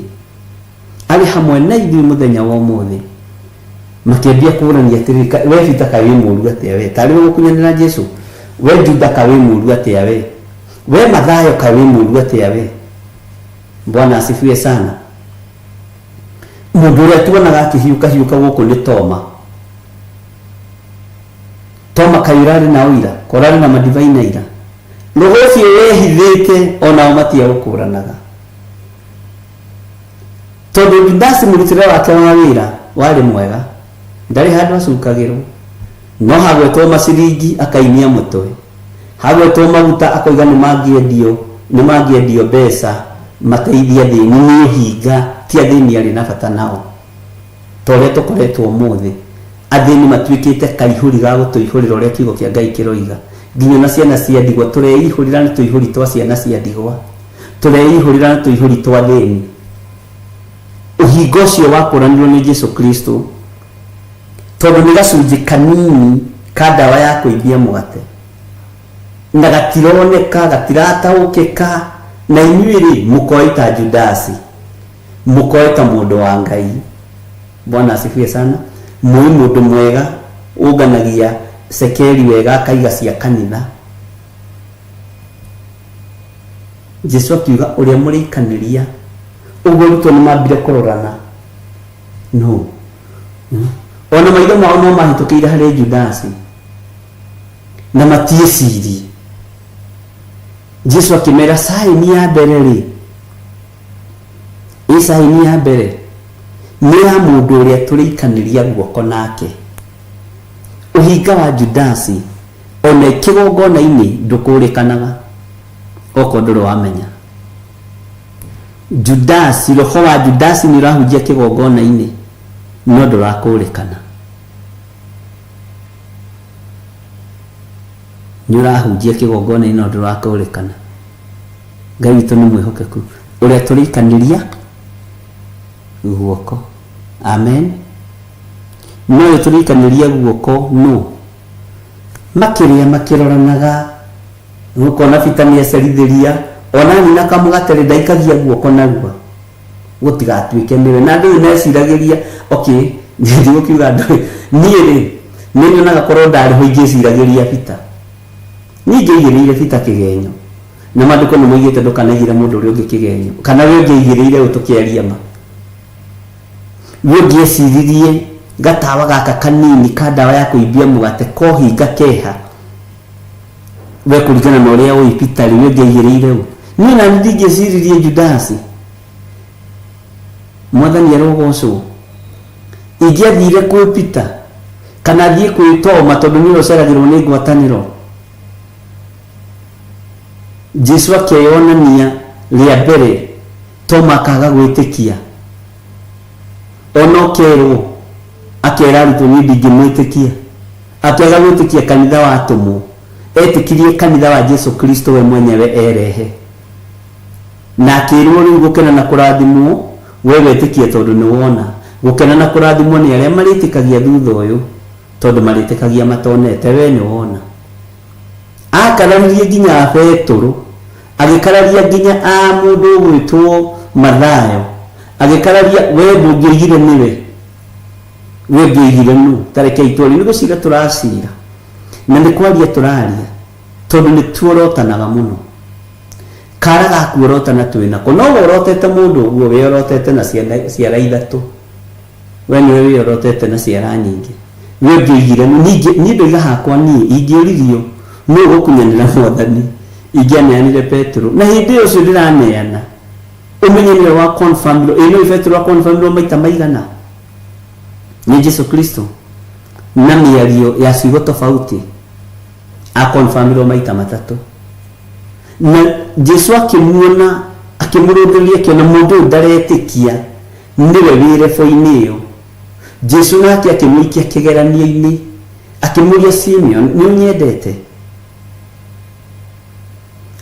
ari hamwe na ithuĩ muthenya wa ũmũthĩ. Makiambia kũrania atirika we Peter kawi mũru atia we tari gukunyanira Jesu, we Juda kawi mũru atia we Mathayo kawi mũru atia we. Bwana asifiwe sana. Mundu uria tuonaga akihiuka guku ni Toma. Toma kairari na uira korari na madivai na ira, roho ucio wehithĩte onao matiagũkũranaga tondu Judasi mũrutĩre wake wa wĩra wari mwega, ndari handu acukagĩrwo, no hagwetwo maciringi akainia mũtwe, hagwetwo maguta akoiga nĩ mangĩendio mbeca mateithia thĩni. Nĩ ũhinga ti athĩni arĩ na bata nao torĩa tũkoretwo ũmũthĩ. Athĩni matuĩkĩte kaihũri ga gũtũihũrĩra ũrĩa kiugo kĩa Ngai kĩroiga. Nginya na ciana cia ndigwa tũreihũrĩra nĩ tũihũri twa ciana cia ndigwa, tũreihũrĩra nĩ tũihũri twa thĩni. Ũhinga ũcio wakũranirwo nĩ Jesu Kristo tondu nĩ gacunji kanini ka dawa ya kuibia mũgate na gatironeka gatirataũkĩka, na inyuĩ mukoita Judasi, mukoita mundu wa Ngai. Bwana asifiwe sana. Mundu mwega unganagia sekeri wega akaiga cia kanitha. Jesu akiuga uria mũrĩkanĩria ũguo rutwo nĩ mambire kũrorana no. Ona maitho mao no mahĩtũkĩire harĩ Judasi na matiĩcirie. Jesu akimera saini ya mbere ri, saini ya mbere ni ya mundu uria tũrĩkanĩria guoko nake. Uhinga wa Judasi ona kĩgongona-inĩ ndũkũrĩkanaga oko ndũrĩ wamenya. Judasi, roho wa Judasi nĩ ũrahunjia kĩgongona-inĩ no ndũrakũrĩkana. nĩ ũrahunjia kĩgongona ino ndũrakũrĩkana. Ngai witũ nĩ mwĩhokeku ũrĩa tũrĩkanĩria guoko. Amen. No tũrĩkanĩria guoko no makĩria makĩroranaga gũkona Peter nĩ acerithĩria ona nina kamũgatere ndaikagia guoko naruo gũtigatuĩke nĩwe na ndĩ neciragĩria okay ndio kiuga ndĩ niĩ nĩ nyonaga korwo ndarĩ ho ingĩciragĩria Peter ningĩ igĩrĩire Peter kĩgenyo na maandĩko nĩ moigĩte ndũkanagire mũndũ ũrĩa ũngĩ kĩgenyo kana we ũngĩigĩrĩire ũtũkĩaria ma we ũngĩciririe gatawa gaka kanini ka ndawa ya kũimbia mũgate kohinga keha we kũringana na ũrĩa ũĩ Peter we ũngĩigĩrĩire u niĩ na ndingĩciririe Judas. Mwathani arogocwo ingĩathire kwĩ Peter kana thiĩ kwĩ Toma tondũ nĩ ũceragĩrwo nĩ ngwatanĩro. Jesu akĩonania rĩa mbere Toma akaga gwĩtĩkia ona kerwo akĩra arutwo nĩ ndingĩmwĩtĩkia akĩaga gwĩtĩkia kanitha wa atũmwo etĩkirie kanitha wa Jesu Kristo we mwenyewe erehe na akĩrwo rĩu gũkena na kũrathimwo we wetĩkia tondũ nĩ wona gũkena na kũrathimwo nĩ arĩa marĩtĩkagia thutha ũyũ tondũ marĩtĩkagia matonete we nĩ wona. Akararirie nginya Petro agĩkararia nginya mũndũ gwĩtwo Mathayo agĩkararia we ndũngĩigire nĩwe we ndũngĩigire nũ tareke itũri nĩ gũcira tũracira na nĩ kwaria tũraria tondũ nĩ tuorotanaga mũno kara gaku orotana twĩnako no orotete mũndũ ũguo we orotete na ciara ithatũ we nĩ we orotete na ciara nyingĩ we ndũngĩigire ningĩ ndũiga hakwa niĩ ingĩũririo no gũkunyanĩra Mwathani ingĩaneanire Petro na hĩndĩ ũcio ndĩraneana umenye nĩ wa confirm ĩno Petro wa confirm maita maigana ni Jesu Kristo na mĩario ya ciugo tofauti a confirm maita matatũ na Jesu akĩmuona akĩmũrũndĩria kĩona mũndũ ndaretĩkia nĩwe wĩre boinĩ ĩyo. Jesu nake akĩmũikia kĩgeranio-inĩ akĩmũria Simeon nĩ ũnyendete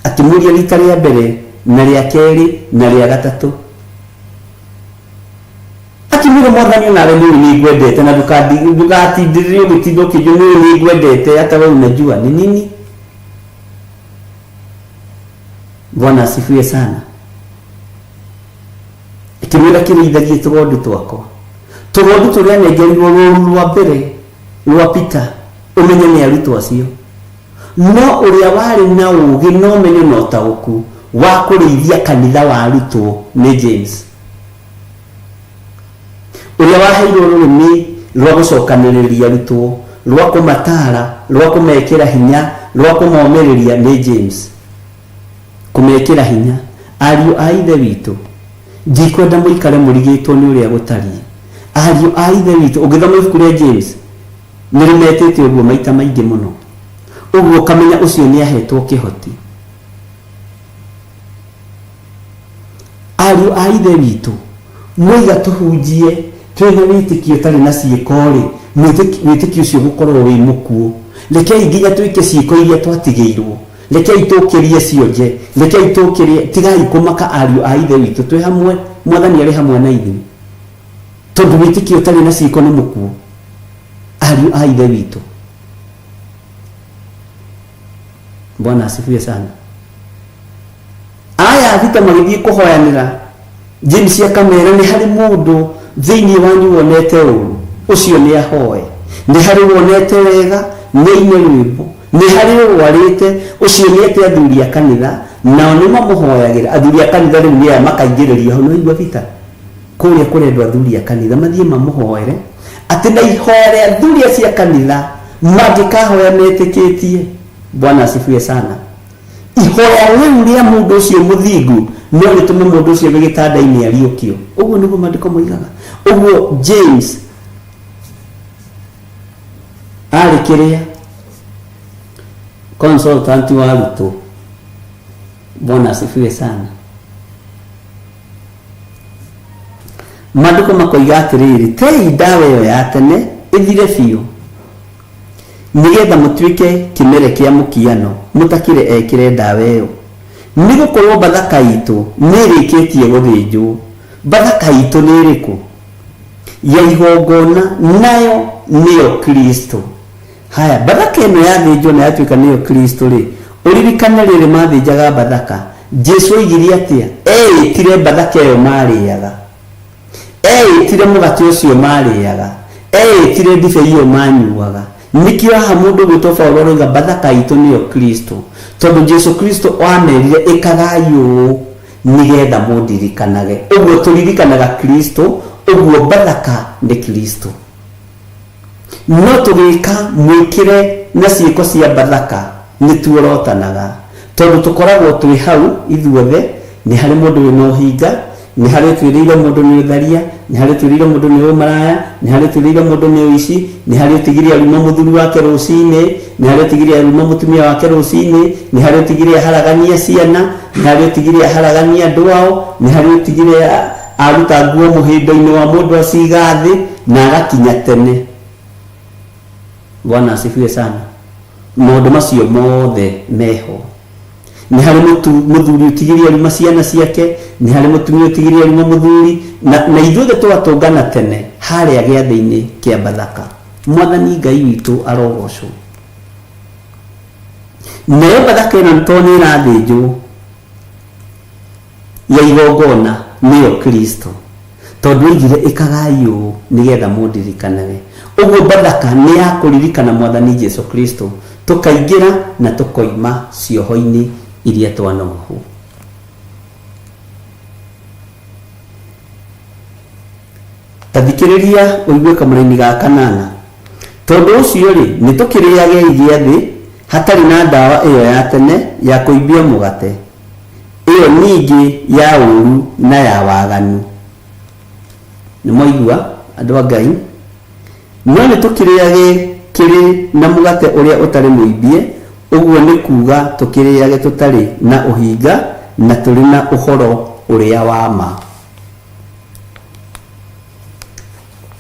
akĩmũria rita rĩa mbere na rĩa kerĩ na rĩa gatatũ akĩmũria Mwathani na rĩu nĩ ngwendete na ndũgatindĩrĩrio gĩtindo kĩnyu nĩ ngwendete hata wewe unajua ni nini. Bwana asifiwe sana. Ikimwira kĩrĩithagie tũgondu twakwa tũgondu tũrĩa nengerirwo rũru rwa mbere rwa Peter ũmenye nĩ arutwo acio no ũrĩa warĩ na ũũgĩ no menye no taũku wa kũrĩithia kanitha wa arutwo nĩ James ũrĩa waheirwo rũrĩmĩ rwa gũcokanĩrĩria arutwo rwa kũmatara rwa kũmekĩra hinya rwa kũmomĩrĩria nĩ James kũmekĩra hinya. Ariũ a ithe witũ ndikwenda mũikare mũrigĩtwo nĩ ũrĩa gũtariĩ. Ariũ a ithe witũ ũngĩthoma ibuku rĩa James nĩ rĩmetĩte ũguo maita maingĩ mũno ũguo kamenya ũcio nĩ ahetwo kĩhoti. Ariũ a ithe witũ mũiga tũhunjie twĩna wĩtĩkio tarĩ na ciĩko-rĩ wĩtĩkio ũcio gũkorwo wĩ mũkuũ. Rekei nginya twĩke ciĩko iria twatigĩirwo rekei tũkĩrie cionje rekei tũkĩrie tigai kũmaka ariũ a ithe witũ twĩ hamwe Mwathani arĩ hamwe na ithuĩ tondũ wĩtĩkio tarĩ na ciĩko nĩ mũkuũ. Ariũ a ithe witũ Bwana asifiwe sana. Aya thita magĩthiĩ kũhoyanĩra James akamera nĩ harĩ mũndũ thĩinĩ wanyu wonete ũru ũcio nĩ ahoe nĩ harĩ wonete wega nĩ ine rwĩmbo nĩ harĩ ũrwarĩte ũcio nĩ ete athuri a kanitha nao nĩ mamũhoyagĩra athuri a kanitha rĩu nĩ aya makaingĩrĩria ho no igua Peter kũrĩa kũrendwo athuri a kanitha mathiĩ mamũhoere atĩ na ihoya rĩa athuri acio a kanitha mangĩkahoya metĩkĩtie. Bwana asifiwe sana. Ihoya rĩu rĩa mũndũ ũcio mũthingu no rĩtũme mũndũ ũcio wĩ gĩtanda-inĩ ariũkio. Ũguo nĩguo maandĩko moigaga. Ũguo James arĩ kĩrĩa consultant wa arutwo. Bwana asifiwe sana. Maandĩko makoiga atĩrĩrĩ tei ndawa ĩyo ya tene ĩthire biũ nigetha mutuike kimere kia mukiano mutakire ekire ndawa iyo nigukorwo bathaka itu nirikitie guthinjwo bathaka itu niriku ya igongona nayo niyo Kristo. Haya bathaka ino yathinjwo na yatuika niyo Kristo ri uririkane riri mathinjaga bathaka Jesu oigire atia tire bathaka iyo mariaga tire mugate ucio mariaga tire ndibei iyo manyuaga nikio ha mundu gwitwo Paulo roiga bathaka itu niyo Kristo tondu Jesu Kristo amerire ikagayo nigetha mundirikanage uguo turirikanaga Kristo uguo bathaka ni Kristo no tugika mwikire na ciiko cia bathaka ni tuorotanaga tondu tukoragwo twi hau ithuothe ni hari mundu wina uhinga ni hari twirire mundu ni utharia ni hari twirire mundu ni umaraya ni hari twirire mundu ni uici ni hari tigiria ruma muthuri wake rucine ni hari tigiria ruma mutumia wake rucine ni hari tigiria haragania ciana ni hari tigiria haragania ndwao ni hari tigiria aruta nguo muhindo-ini wa mundu aciga thi na agakinya tene. Bwana asifiwe sana. Maundu macio mothe meho ni hari muthuri utigiria ruma ciana ciake ni hari mutumia utigiria ruma muthuri na ithuothe twatungana tene haria giathi-ini kia bathaka. Mwathani Ngai witu arogocwo. Nayo bathaka ino ntoni irathinjwo ya igongona niyo Kristo tondu igire ikagayo nigetha mundirikanage uguo bathaka ni ya kuririkana Mwathani Jesu Kristo tukaingira na tukoima cioho-ini iria twanohu. Tathikiriria uigue kamuraini ga kanana tondu ucio ri ni tukiriage igiathi hatari na ndawa iyo ya tene ya kuibia mugate iyo ningi ya uru na ya waganu. Ni moigua andu a Ngai no ni tukiriage kiri na mugate uria utari muibie uguo ni kuga tukiriage tutari na uhinga na turi na uhoro uria wa ma.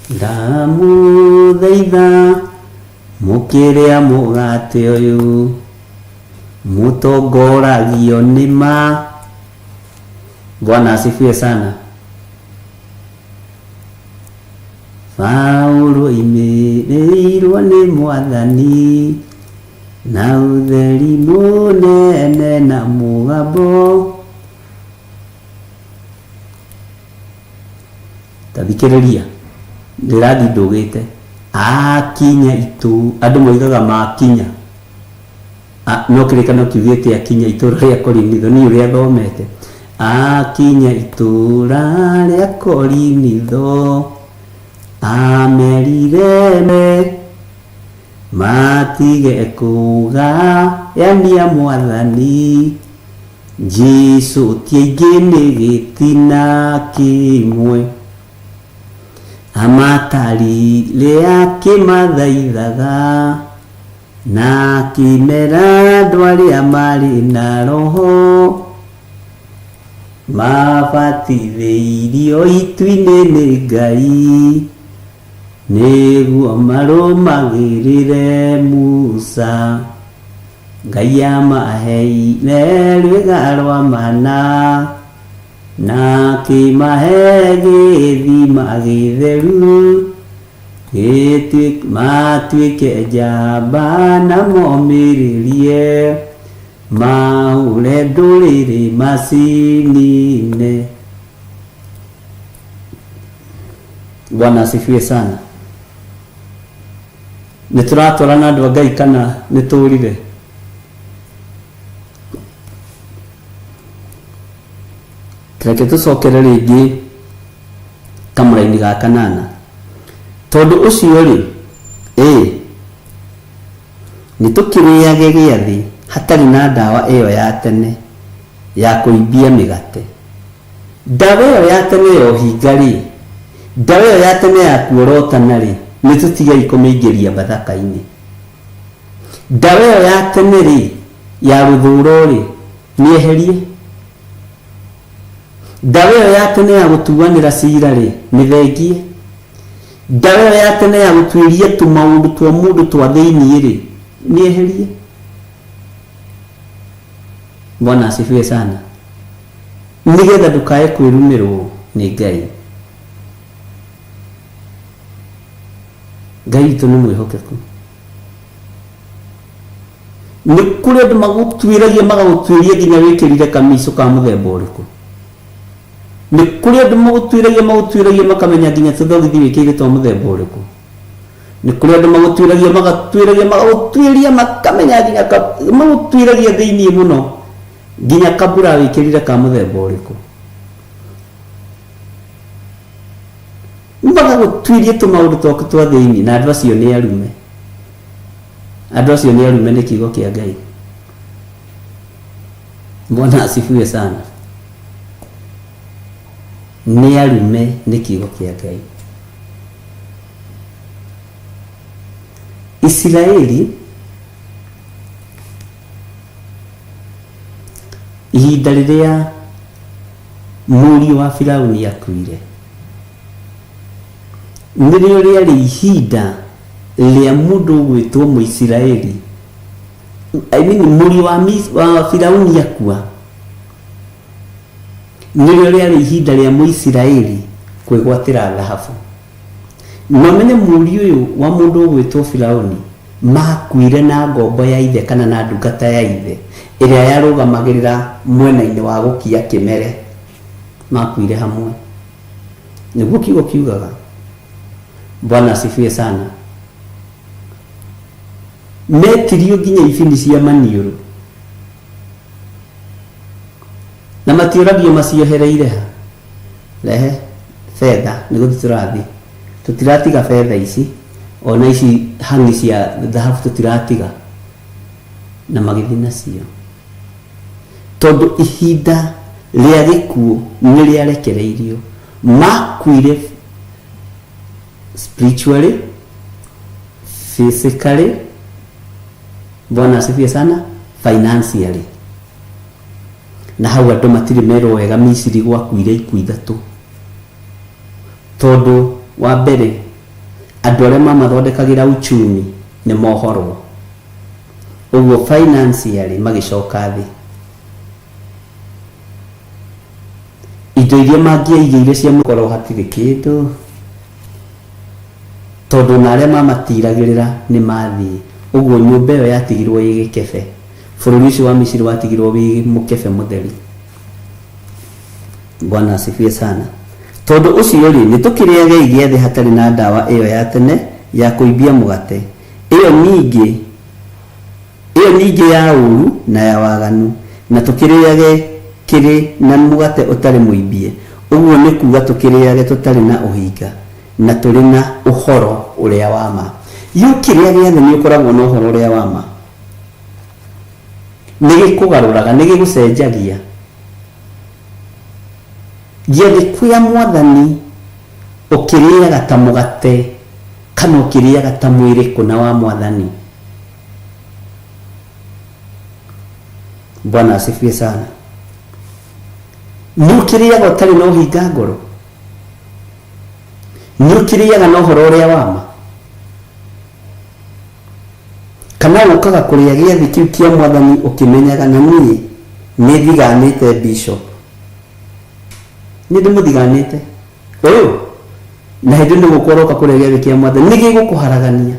Ndamuthaitha mukiria mugate uyu mutongoragio ni ma. Bwana asifiwe sana. Paulo imereirwo ni Mwathani na utheri munene na mugambo. Tathikiriria ndirathi ndugite akinya itu andu moigaga makinya no kirikano kiugite akinya itura ria Korinitho ni uria thomete akinya itura ria Korinitho amerire matige kuga yania Mwathani Jesu tiaingine gitina kimwe amatari lea kimathaithaga na kimera ndwari amari na roho mabatithĩirio itu-inĩ nĩ Ngai nĩguo marũmagĩrĩre Musa. Ngai amaheire rwĩga rwa mana na kĩmahe gĩthima gĩtheru matuĩke njamba na momĩrĩrie maure ndũrĩrĩ macinine. Bwana asifiwe sana. Nĩtũratwarana andũ a Ngai kana nĩtũrire? Reke tũcokere rĩngĩ kamũra-inĩ ga kanana tondũ ũcio rĩ nĩtũkĩrĩage gĩathĩ hatari na ndawa iyo ya tene ya kuibia migate. Ndawa iyo ya tene ya uhinga ri, ndawa iyo ya tene ya kuorotana ri, nitutiga ikumingiria bathaka-ini. Ndawa iyo ya tene ri ya ruthuro ri nieherie. Ndawa iyo ya tene ya gutuanira cira ri nithengie. ndawe ya tene ya gutwiria tu maundu twa mundu twa thiini ri ni eherie. Bwana asifiwe sana. Nigetha ndukae kwirumirwo ni Ngai. Ngai tu ni mwihokeku. Ni kuri andu magutwiragia magagutwiria nginya wikirire kamiso ka muthemba uriku. Ni kuri andu magutwiragia makamenya nginya tuthogithi wikire twa muthemba uriku. Ni kuri andu magutwiragia makamenya nginya magutwiragia thiini muno nginya kabura wikirire ka muthemba uriku. Mbaga gutwiria tu maundu twaku twa thiini na andu acio ni arume. Andu acio ni arume ni kiugo kia Ngai. Bwana asifiwe sana. Ni arume ni kiugo kia Ngai. Israeli ihinda riria mũriũ wa Firaũni akuire nĩrĩo rĩarĩ ihinda rĩa mũndũ gwĩtwo Mũisiraeli, mũriũ wa Firaũni akua, nĩrĩo rĩarĩ ihinda rĩa Mũisiraeli kwĩgwatĩra thahabu. No menye mũriũ ũyũ wa mũndũ gwĩtwo Firaũni makuire na ngombo ya ithe kana na ndungata ya ithe ĩrĩa yarũgamagĩrĩra mwena-inĩ wa gũkia kĩmere, makuire hamwe. Nĩguo kiugo kiugaga. Bwana asifiwe sana. Metirio nginya ibini cia maniũrũ na matiũragio maciohereire ha. Rehe fedha nĩguo tutiratiga fedha ici, ona ici hangi cia dhahabu tutiratiga, na magĩthiĩ nacio tondũ ihinda rĩa gĩkuũ nĩ rĩarekereirio. Makuire spiritually, physically, Bwana asifiwe sana, financially. Na hau andũ matirĩ merwo wega Misiri gwakuire ikuũ ithatũ. Tondũ wa mbere andũ arĩa mamathondekagĩra uchumi nĩ mohorwo, ũguo financially magĩcoka thĩ. Indo iria mangĩaigĩire cia mũkoro hatirĩ kĩndũ, tondũ na arĩa mamatiragĩrĩra nĩ mathiĩ. Ũguo nyũmba ĩyo yatigirwo ĩ gĩkebe, bũrũri ũcio wa Misiri watigirwo wĩ mũkebe mũtheri. Bwana asifiwe sana. Tondũ ũcio rĩ nĩ tũkĩrĩaga iria thĩ hatarĩ na ndawa ĩyo ya tene ya kũimbia mũgate, ĩyo ningĩ ya ũru na ya waganu, na tũkĩrĩage kĩrĩ na mũgate ũtarĩ mũimbie. Ũguo nĩ kuuga tũkĩrĩage tũtarĩ na ũhinga na tũrĩ na ũhoro ũrĩa wa ma. Kĩrĩa gĩothe nĩ ũkoragwo na ũhoro ũrĩa wa ma, nĩ gĩkũgarũraga, nĩ gĩgũcenjagia. Gĩathĩ kwĩa Mwathani ũkĩrĩaga ta mũgate kana ũkĩrĩaga ta mwĩrĩ kũna wa Mwathani. Bwana asifiwe sana. Nĩ ũkĩrĩaga ũtarĩ na ũhinga ngoro, nĩ ũkĩrĩaga na ũhoro ũrĩa wa ma, kana ũkaga kũrĩa gĩathĩ kĩu kĩa Mwathani ũkĩmenyaga na niĩ nĩ thiganĩte bishop, nĩ ndĩmũthiganĩte ũyũ, na hĩndĩ nĩ gũkorwo ũka kũrĩa gĩathĩ kĩa Mwathani nĩ gĩgũkũharagania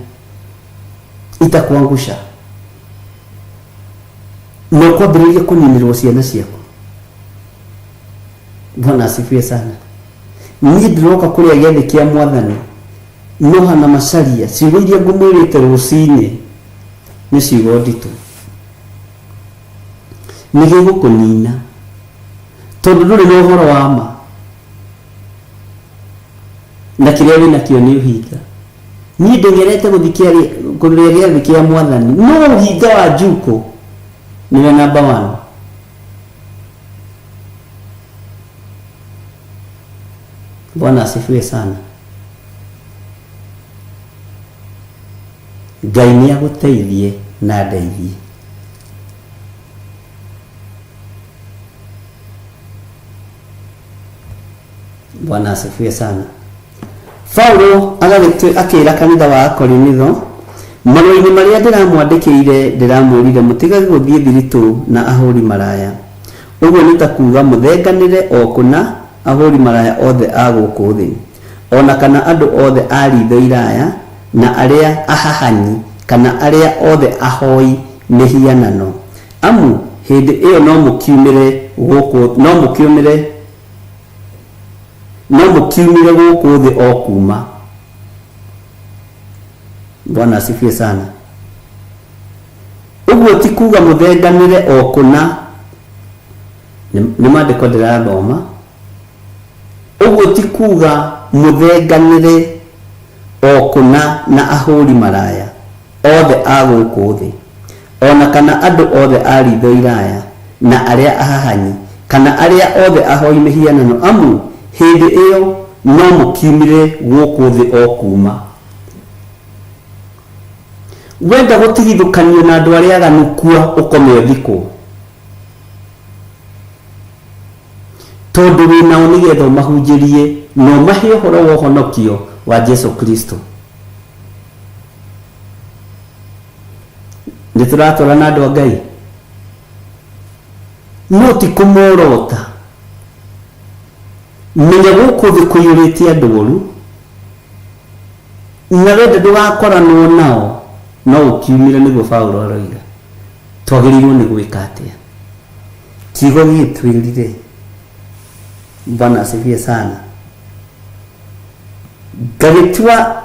itakuangusha na kwambĩrĩria kũninĩrwo ciana ciaku. Bwana asifiwe sana. Niĩ ndĩroka kũrĩa gĩathĩ kĩa Mwathani no hana macaria, ciugo iria ngũmwĩrĩte rũcinĩ nĩ ciugo nditũ, nĩ gĩgũkũnina tondũ ndũrĩ na ũhoro wa ma, na kĩrĩa wĩ nakĩo nĩ ũhinga. Niĩ ndĩgerete gũthikia kũrĩa gĩathĩ kĩa Mwathani, no ũhinga wa njuko nĩwe namba 1. Bwana asifiwe sana. Ngai nĩ agũteithie na ndeithie. Bwana asifiwe sana. Paulo akira kanitha wa Korinitho, marũa-inĩ marĩa ndĩramwandĩkĩire ndĩramwĩrire mũtigage gũthiĩ thiritũ na ahũri maraya. Ũguo nĩ ta kuuga mũthenganĩre o kũna ahũri maraya othe a gũkũ thĩ, ona kana andũ othe a ritho iraya na arĩa ahahanyi kana arĩa othe ahoi mĩhianano. Amu hĩndĩ ĩyo no mũkiumire gũkũ thĩ o kuma. Bwana asifiwe sana. Ũguo ti kuuga mũthenganĩre o kũna, nĩ maandĩko ndĩrathoma. Ũguo ti kuuga mũthenganĩre o kũna na ahũri maraya othe a gũkũ thĩ, ona kana andũ othe a ritho iraya na arĩa ahahanyi kana arĩa othe ahoi mĩhianano. Amu hĩndĩ ĩyo no mũkiumire gũkũ thĩ o kuma. Wenda gũtigithũkanio na andũ arĩa aganu kuo ũkome thikũ, tondũ wĩnao nĩgetha ũmahunjĩrie na ũmahe ũhoro wa ũhonokio wa Jesu Kristo. Nĩ tũratũra na andũ a Ngai, no ti kũmorota. Menya gũkũ thĩ kũiyũrĩte andũ ũru, na wenda ndũgakoranwo nao no ũkiumire, nĩguo Paulo aroiga. Twagĩrĩirwo nĩ gwĩka atĩa? Kiugo gĩtwĩrire. Bwana asifiwe sana. Gagĩtua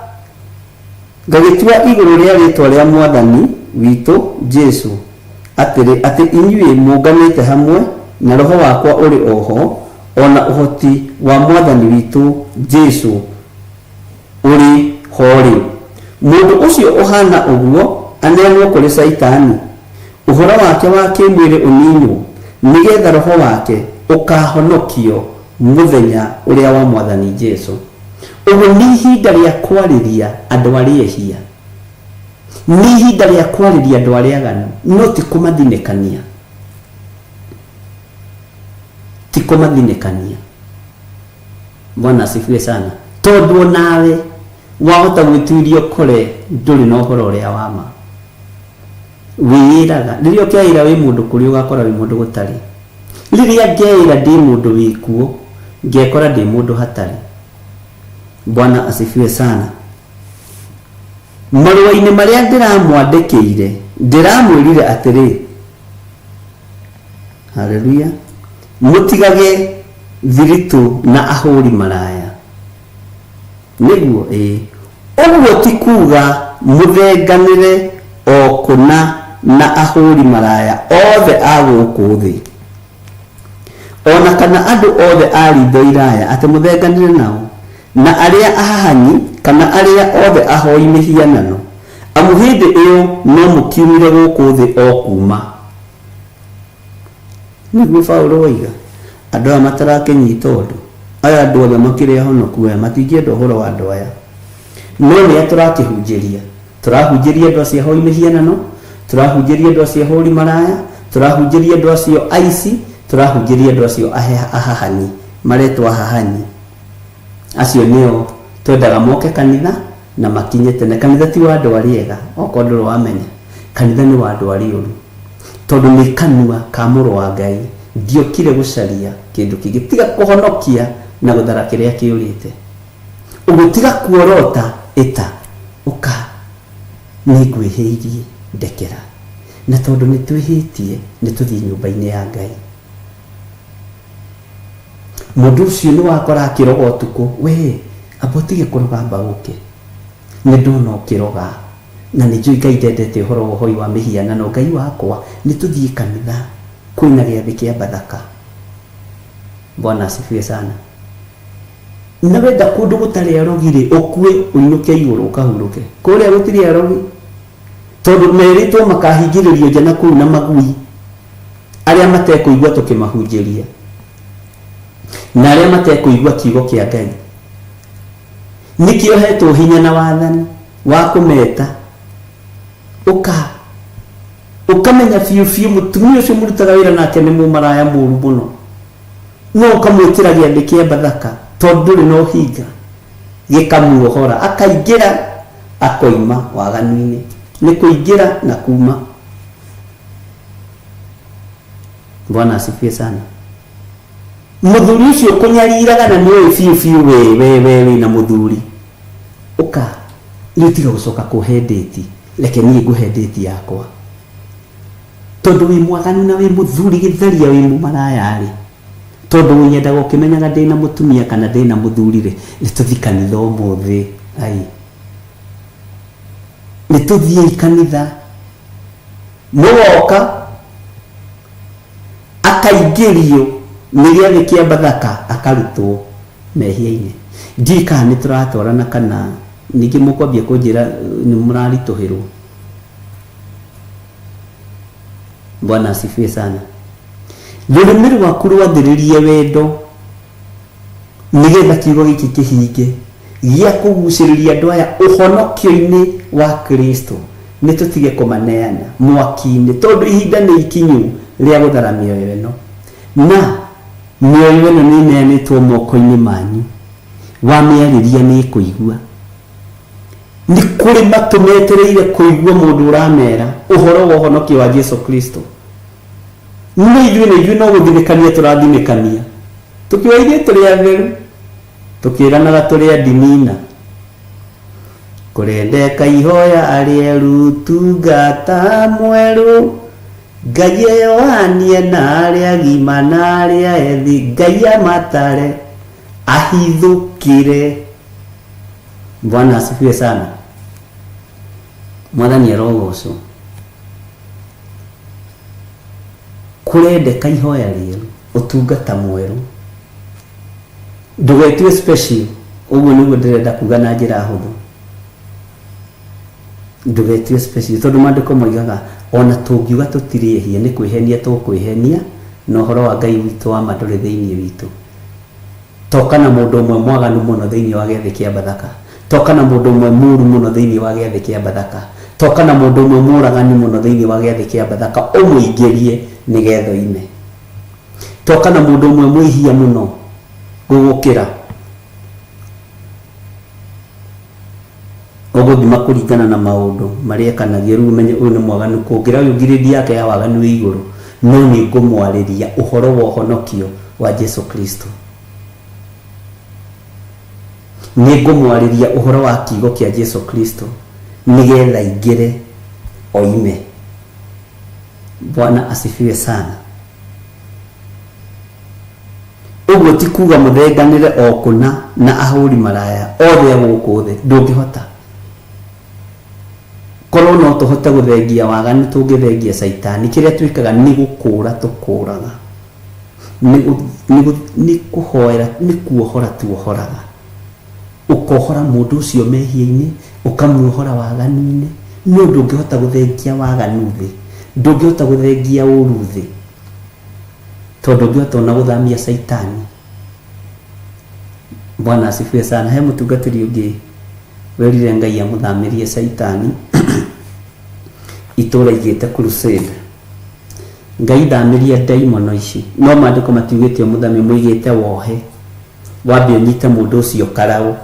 igũrũ rĩa rĩĩtwa rĩa Mwathani witũ Jesu atĩ inyuĩ mũnganĩte hamwe na roho wakwa ũrĩ oho, ona ũhoti wa Mwathani witũ Jesu ũrĩ ho-rĩ, mũndũ ũcio ũhana ũguo aneanwo kũrĩ Saitani, ũhoro wake wa kĩmwĩrĩ ũninwo, nĩgetha roho wake ũkahonokio mũthenya ũrĩa wa Mwathani Jesu. Ũguo nĩ ihinda rĩa kwarĩria andũ arĩa ehia, nĩ ihinda rĩa kwarĩria andũ arĩa aganu, no ti kũmathinĩkania, ti kũmathinĩkania. Bwana asifiwe sana. Tondũ nawe wahota gwĩtuiria ũkore ndũrĩ na ũhoro ũrĩa wa ma, wĩĩraga. Rĩrĩa ũkeĩra wĩ mũndũ kũrĩ ũgakora wĩ mũndũ gũtarĩ. Rĩrĩa ngeĩra ndĩ mũndũ wĩ kuo ngekora ndĩ mũndũ hatarĩ. Bwana asifiwe sana. Marũa-inĩ marĩa ndĩramwandĩkĩire ndĩramwĩrire atĩrĩ, haleluya, mũtigage thiritũ na ahũri maraya. Nĩguo ũguo ti kuuga mũthenganĩre o kũna na ahũri maraya othe a gũkũ thĩ, ona kana andũ othe a ritho iraya atĩ mũthenganĩre nao, na arĩa ahahanyi kana arĩa othe ahoi mĩhianano. Amu hĩndĩ ĩyo no mũkiumire gũkũ thĩ o kuma. Nĩguo Paulo oiga. Andũ aya matarakĩnyita ũndũ, aya andũ othe makĩrĩ ahonoku aya matingĩenda ũhoro wa andũ aya, no nĩ tũrakĩhunjĩria. Tũrahunjĩria andũ acio ahoi mĩhianano, tũrahunjĩria andũ acio ahũri maraya, tũrahunjĩria andũ acio aici, tũrahunjĩria andũ acio ahahanyi, maretwo ahahanyi. Acio nĩo twendaga moke kanitha na makinye tene. Kanitha ti wa andũ arĩa ega, okorwo ndũrĩ wamenya. Kanitha nĩ wa andũ arĩa ũru, tondũ nĩ kanua ka mũrũ wa Ngai. Ndiokire gũcaria kĩndũ kĩngĩ tiga kũhonokia na gũthara kĩrĩa kĩũrĩte. Ũgũtiga kuorota ĩta ũka nĩngwĩhĩirie ndekera, na tondũ nĩ twĩhĩtie nĩ tũthiĩ nyũmba-inĩ ya Ngai. Mũndũ ũcio nĩ wakora akĩroga ũtukũ, we amba ũtige kũroga mbaũke, nĩ ndona ũkĩroga na nĩ njũĩ Ngai ndendete ũhoro wa ũhoi wa mĩhianano. Ngai wakwa nĩ tũthiĩ kanitha, kwĩna gĩathĩ kĩa Bathaka. Bwana asifiwe sana. Na wenda kũndũ gũtarĩ arogi-rĩ, ũkue ũinũke igũrũ ũkahurũke. Kũrĩa gũtirĩ arogi, tondũ merĩtwo makahingĩrĩrio nja na kũu na magui arĩa matekũigua tũkĩmahunjĩria, na arĩa matekũigua kiugo kĩa Ngai. Nĩkĩo hetwo hinya na wathani wa kũmeta. Ũkamenya biũ mũtumia ũcio mũrutaga wĩra nake nĩ mũmaraya mũru mũno, no ũkamwĩkĩra gĩathĩ kĩa Bathaka tondũ ndũrĩ na ũhinga. gikamuohora akaingira akoima waganu-ini ni kuingira na kuma. Bwana asifiwe sana. Muthuri ucio kunyariraga na ni fiu we na muthuri uka nitiga gucoka kuhe date, reke nie nguhe date yakwa tondu wi mwaganu na wi muthuri githaria wi mumaraya ri tondu nyenda gukimenyaga ndina mutumia kana ndina muthuri ri nituthikanitha umuthi ai nituthie kanitha muoka akaigirio nigia kia bathaka akarutwo mehia-ini ndika ni turatwarana kana ningi mukwambia kunjira ni murarituhirwo. Bwana asifiwe sana. Rurimi rwaku rwathiririe wendo nigetha kiugo giki kihinge gia kuguciriria andu aya uhonokio-ini wa Kristo ni tutige kumaneana mwaki-ini tondu ihinda ni ikinyu ria guthara mioyo ino na mioyo ino ni neanitwo moko-ini manyu wamiariria ni kuigua ni kuri matumetereire kuigua mundu uramera uhoro wa uhonokio wa Yesu Kristo. Ni ithuĩ no guthirikania turathimikania tukiwaithie turi atheru tukiranaga turi adimina kurendeka ihoya arieru tungata mweru Ngai eyohanie na aria agima na aria ethi Ngai amatare ahithukire. Bwana asifiwe sana. Mwathani arogocwo. Kurendeka ihoya rieru utungata mweru ndugetwe special uguo niguo ndirenda kuga na njira huthu ndugetwe special tondu mandiko moigaga ona tungiuga tutirihia ni kwihenia tukwihenia na uhoro wa Ngai witu wa manduri thiini witu toka na mundu umwe mwaganu muno thiini wa giathi kia bathaka toka na mundu umwe muru muno thiini wa giathi kia bathaka toka na mundu umwe muragani muno thiini wa giathi kia bathaka umuingirie nigetho-ine toka na mundu umwe mwihia muno gugukira uguthima kuringana na maundu maria kanagia riu menye uyu ni mwaganu kungira uyu ngiridi yake ya waganu wi iguru no ni ngumwariria uhoro wa uhonokio wa Yesu Kristo ni ngumwariria uhoro wa kiugo kia Yesu Kristo nigetha ingire oime. Bwana asifiwe sana. Uguo ti kuga muthenganire okuna na ahuri maraya othe guku thi ndungihota korwo no tuhote guthengia waganu tungithengia saitani kiria twikaga ni gukura tukuraga ni kuhoera ni kuohora tuohoraga ukohora mundu ucio mehia-ini ukamuohora waganu-ini no ndungihota guthengia waganu thi ndungihota guthengia uru thi tondu ndungihota ona guthamia saitani. Bwana asifiwe sana. He mutungatiri ungi werire Ngai amuthamirie saitani itura igite crusade Ngai thamirie daimono ici no mandiko matiugite muthami muigite wohe wambe unyite mundu ucio karau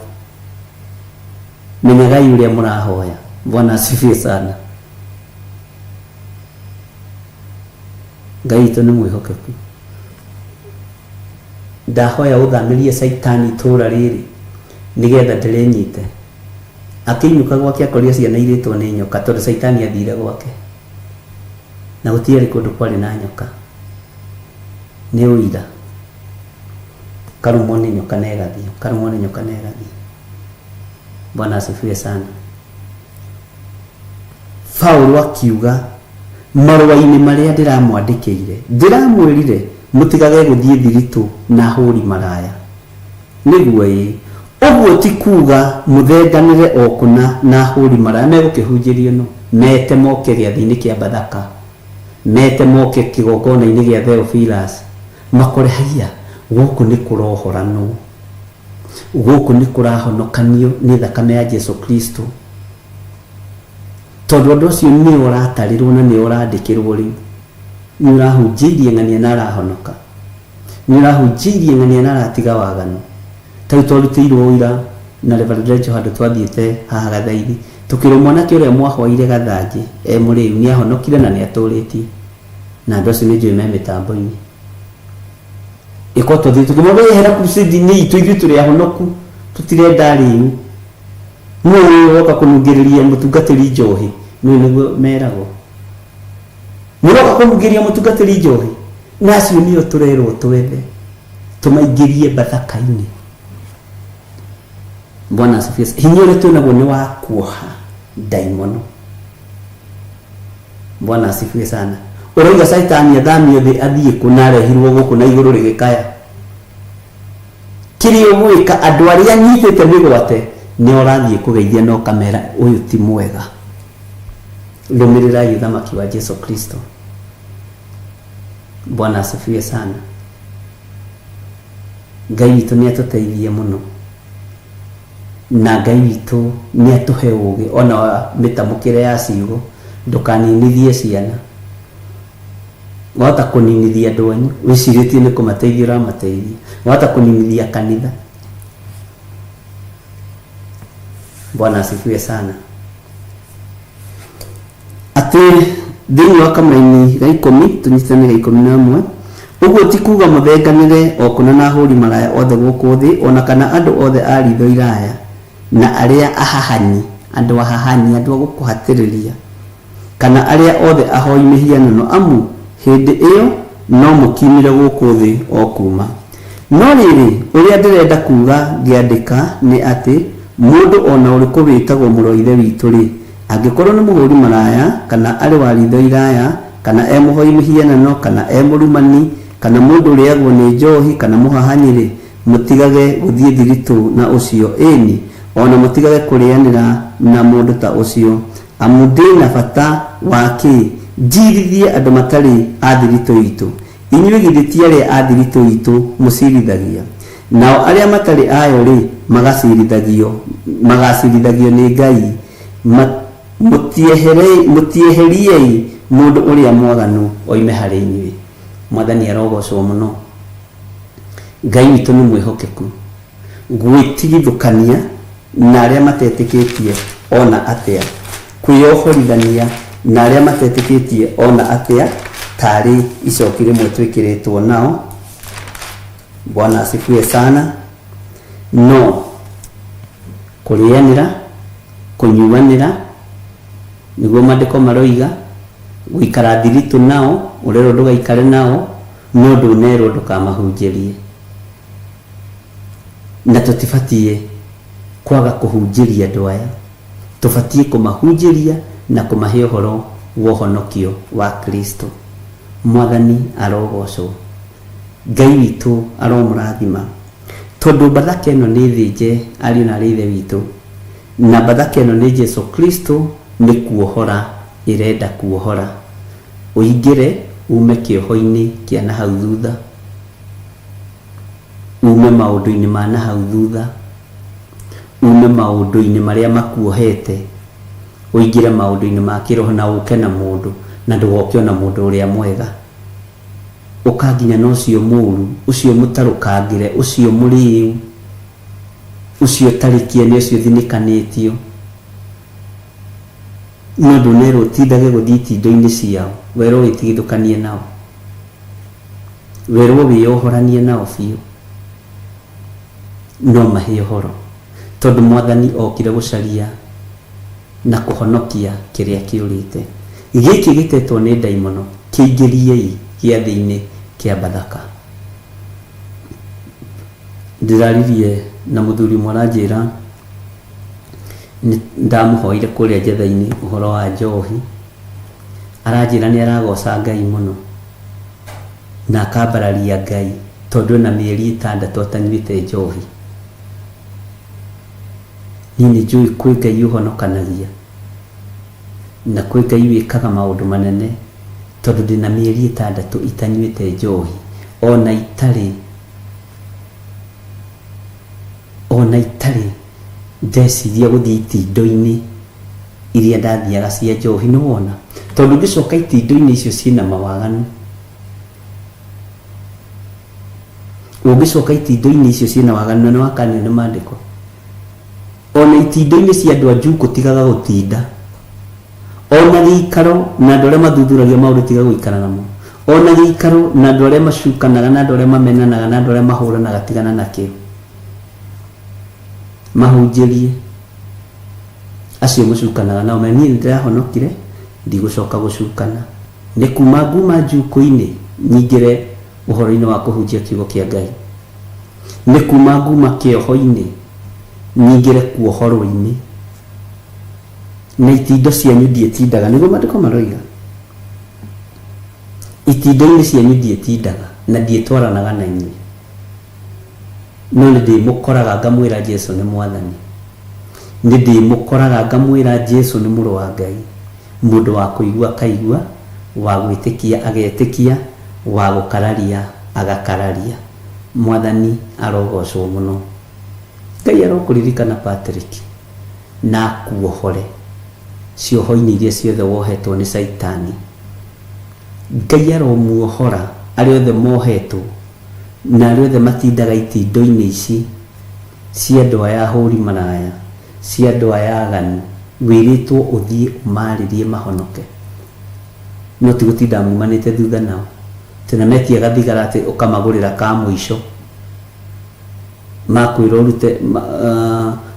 menyaga uria murahoya. Bwana asifiwe sana. Ngai to ni mwihokeku ndahoya uthamirie saitani itura riri nigetha ndirenyite akinyuka gwake akoria ciana iritwo ni nyoka tondu saitani athire gwake na gutiari kundu kwari na nyoka ni uira karumo ni nyoka negathio karumo ni nyoka negathio. Bwana asifiwe sana. Paulo akiuga marua-ini maria ndiramwandikire ndiramwirire mutigage guthie thiritu na huri maraya niguo uguo ti kuga muthenganire okuna na huri maraya megukihunjirio no mete moke giathi-ini kia bathaka mete moke kigongona-ini gia Theophilus makore haiya guku ni kurohorano guku ni kurahonokanio ni thakame ya Yesu Kristo tondu undu ucio ni uratarirwo na ni urandikirwo riu ni urahunjirie ng'ania na arahonoka ni urahunjirie ng'ania na aratiga waganu tau twarutiirwo ira na Reverend Lejo handu twathiete haha Gathaithi tukiro mwanake uria mwahoire Gathanji muriu ni ahonokire na ni aturitie na andu acio ni njui me mitambo-ini iko tuthi tukimwehera crusade ni itu ithu turi ahonoku tutirenda riu mwe woka kunungiriria mutungatiri njohi ni niguo meragwo muroka kunungiriria mutungatiri njohi nacio nio turerwo twethe tumaingirie bathaka-ini. Bwana asifiwe. Hinya ule tunaguo ni wa kuoha daimono. Bwana asifiwe sana. Uroiga Saitani athamio thi athie kunarehirwo guku na iguru rigikaya kiri ugwika andu aria nyitete migwate ni orathie kugeithia no kamera uyu ti mwega. Rumirira uthamaki wa Yesu Kristo. Bwana asifiwe sana. Ngai witu ni atuteithie muno na Ngai witu ni atuhe ugi ona mitamukire ya ciugo ndukaninithie ciana wata kuninithia andu anyu wiciritie ni kumateithia uramateithia wata kuninithia kanitha. Bwana asifiwe sana. Ati thini wa kamraini ga 10 tunyitane ga 11 uguo ti kuga muthenganire okuna na huri maraya othe guku thi ona kana andu othe a ritho iraya na aria ahahani andu ahahani andu gukuhatiriria kana aria othe ahoi mihianano amu hindi iyo no mukimire guku thi okuma. No riri uria ndirenda kuga ngiandika ni ati mundu ona uri kubitagwo muroithe witu ri angikorwo ni muhuri maraya kana ari wa ritho iraya kana muhoi mihianano kana murumani kana mundu uriagwo ni njohi kana muhahanyire mutigage guthie thiritu na ucio eni ona mutigage kurianira na mundu ta ucio amundi na bata wake njirithie andu matari athiritu itu inyuĩ githiti aria athiritu itu musirithagia nao aria matari ayo ri magacirithagio ni Ngai mutieherie mundu uria mwaganu oime hari inyuĩ. Mwathani arogocwo muno. Ngai witu ni mwihokeku gwitigithukania na aria matetikitie ona atia kwiyohorithania na aria matetikitie ona atia tari icoki rimwe twikiritwo nao. Bwana asifiwe sana. No kurianira kunyuanira niguo mandiko maroiga guikara thiritu nao urero ndugaikare nao no ndunero ndukamahunjirie na tutibatie kwaga kuhunjiria andu aya tubatie kumahunjiria na kumahe uhoro wa uhonokio wa Kristo. Mwathani arogocwo. Ngai witu aromurathima tondu bathaka ino ni thinje ari na rithe witu na bathaka ino ni Yesu Kristo ni kuohora irenda kuohora uingire ume kioho-ini kia na hau thutha ume maundu-ini ma na hau thutha ume maundu-ini maria makuohete uingire maundu-ini ma kiroho na uke na mundu na ndugoke na mundu uria mwega ukaginya no cio muru ucio mutarukangire ucio muriu ucio tarikie ni ucio thinikanitio no ndunero tindage guthii tindo-ini ciao werwo witigithukanie nao werwo wiyohoranie nao biu no mahe uhoro tondu Mwathani okire gucaria na kuhonokia kiria kiurite giki gitetwo ni daimono kiingiriei giathi-ini kia bathaka. Ndiraririe na muthuri mwaranjira ndamuhoire kuria jetha-ini uhoro wa njohi aranjira ni aragoca Ngai muno na akambararia Ngai tondu na mieri 6 atanyuite njohi. Nini njui kwi Ngai uhonokanagia na kwi Ngai wikaga maundu manene tondu ndina mieri 6 itanyuite njohi ona itari ndeciria guthii itindo-ini iria ndathiaga cia njohi no wona tondu ngicoka itindo-ini icio ciina mawaganu ungicoka itindo-ini icio ciina waganu ni wakani ni mandiko ona itinda-inĩ cia andũ a Njuku tigaga gũtinda, ona gĩikaro na andũ arĩa mathuthuragia maũndũ tiga gũikara namo, ona gĩikaro na andũ arĩa macukanaga na andũ arĩa mamenanaga na andũ arĩa mahũranaga tigana nakĩo, mahunjĩrie acio macukanaga nao. Na niĩ nĩndĩrahonokire, ndigũcoka gũcukana. Nĩ kuma nguma Njuku-inĩ nyingĩre ũhoro-inĩ wa kũhunjia kiugo kĩa Ngai, nĩ kuma nguma kĩoho-inĩ nyingĩre kuohorwo-inĩ, na itindo cianyu ndiĩtindaga, nĩguo maandĩko maroiga, itindo-inĩ cianyu ndiĩtindaga na ndiĩtwaranaga na inyuĩ, no nĩ ndĩmũkoraga ngamwĩra Jesũ nĩ Mwathani, nĩ ndĩmũkoraga ngamwĩra Jesũ nĩ Mũrũ wa Ngai, mũndũ wa kũigua akaigua, wa gwĩtĩkia agetĩkia, wa gũkararia agakararia. Mwathani arogocwo mũno. Ngai arokũririkana Patrick na kuohore cioho-inĩ iria ciothe wohetwo nĩ Saitani. Ngai aromuohora arĩa othe mohetwo na arĩa othe matindaga itindo-inĩ ici cia andũ aya hũri maraya, cia andũ aya aganu. Wĩrĩtwo ũthiĩ ũmarĩrie mahonoke, no ti gũtinda mumanĩte thutha nao, tena metia gathigara atĩ ũkamagũrĩra ka mũico, makwĩra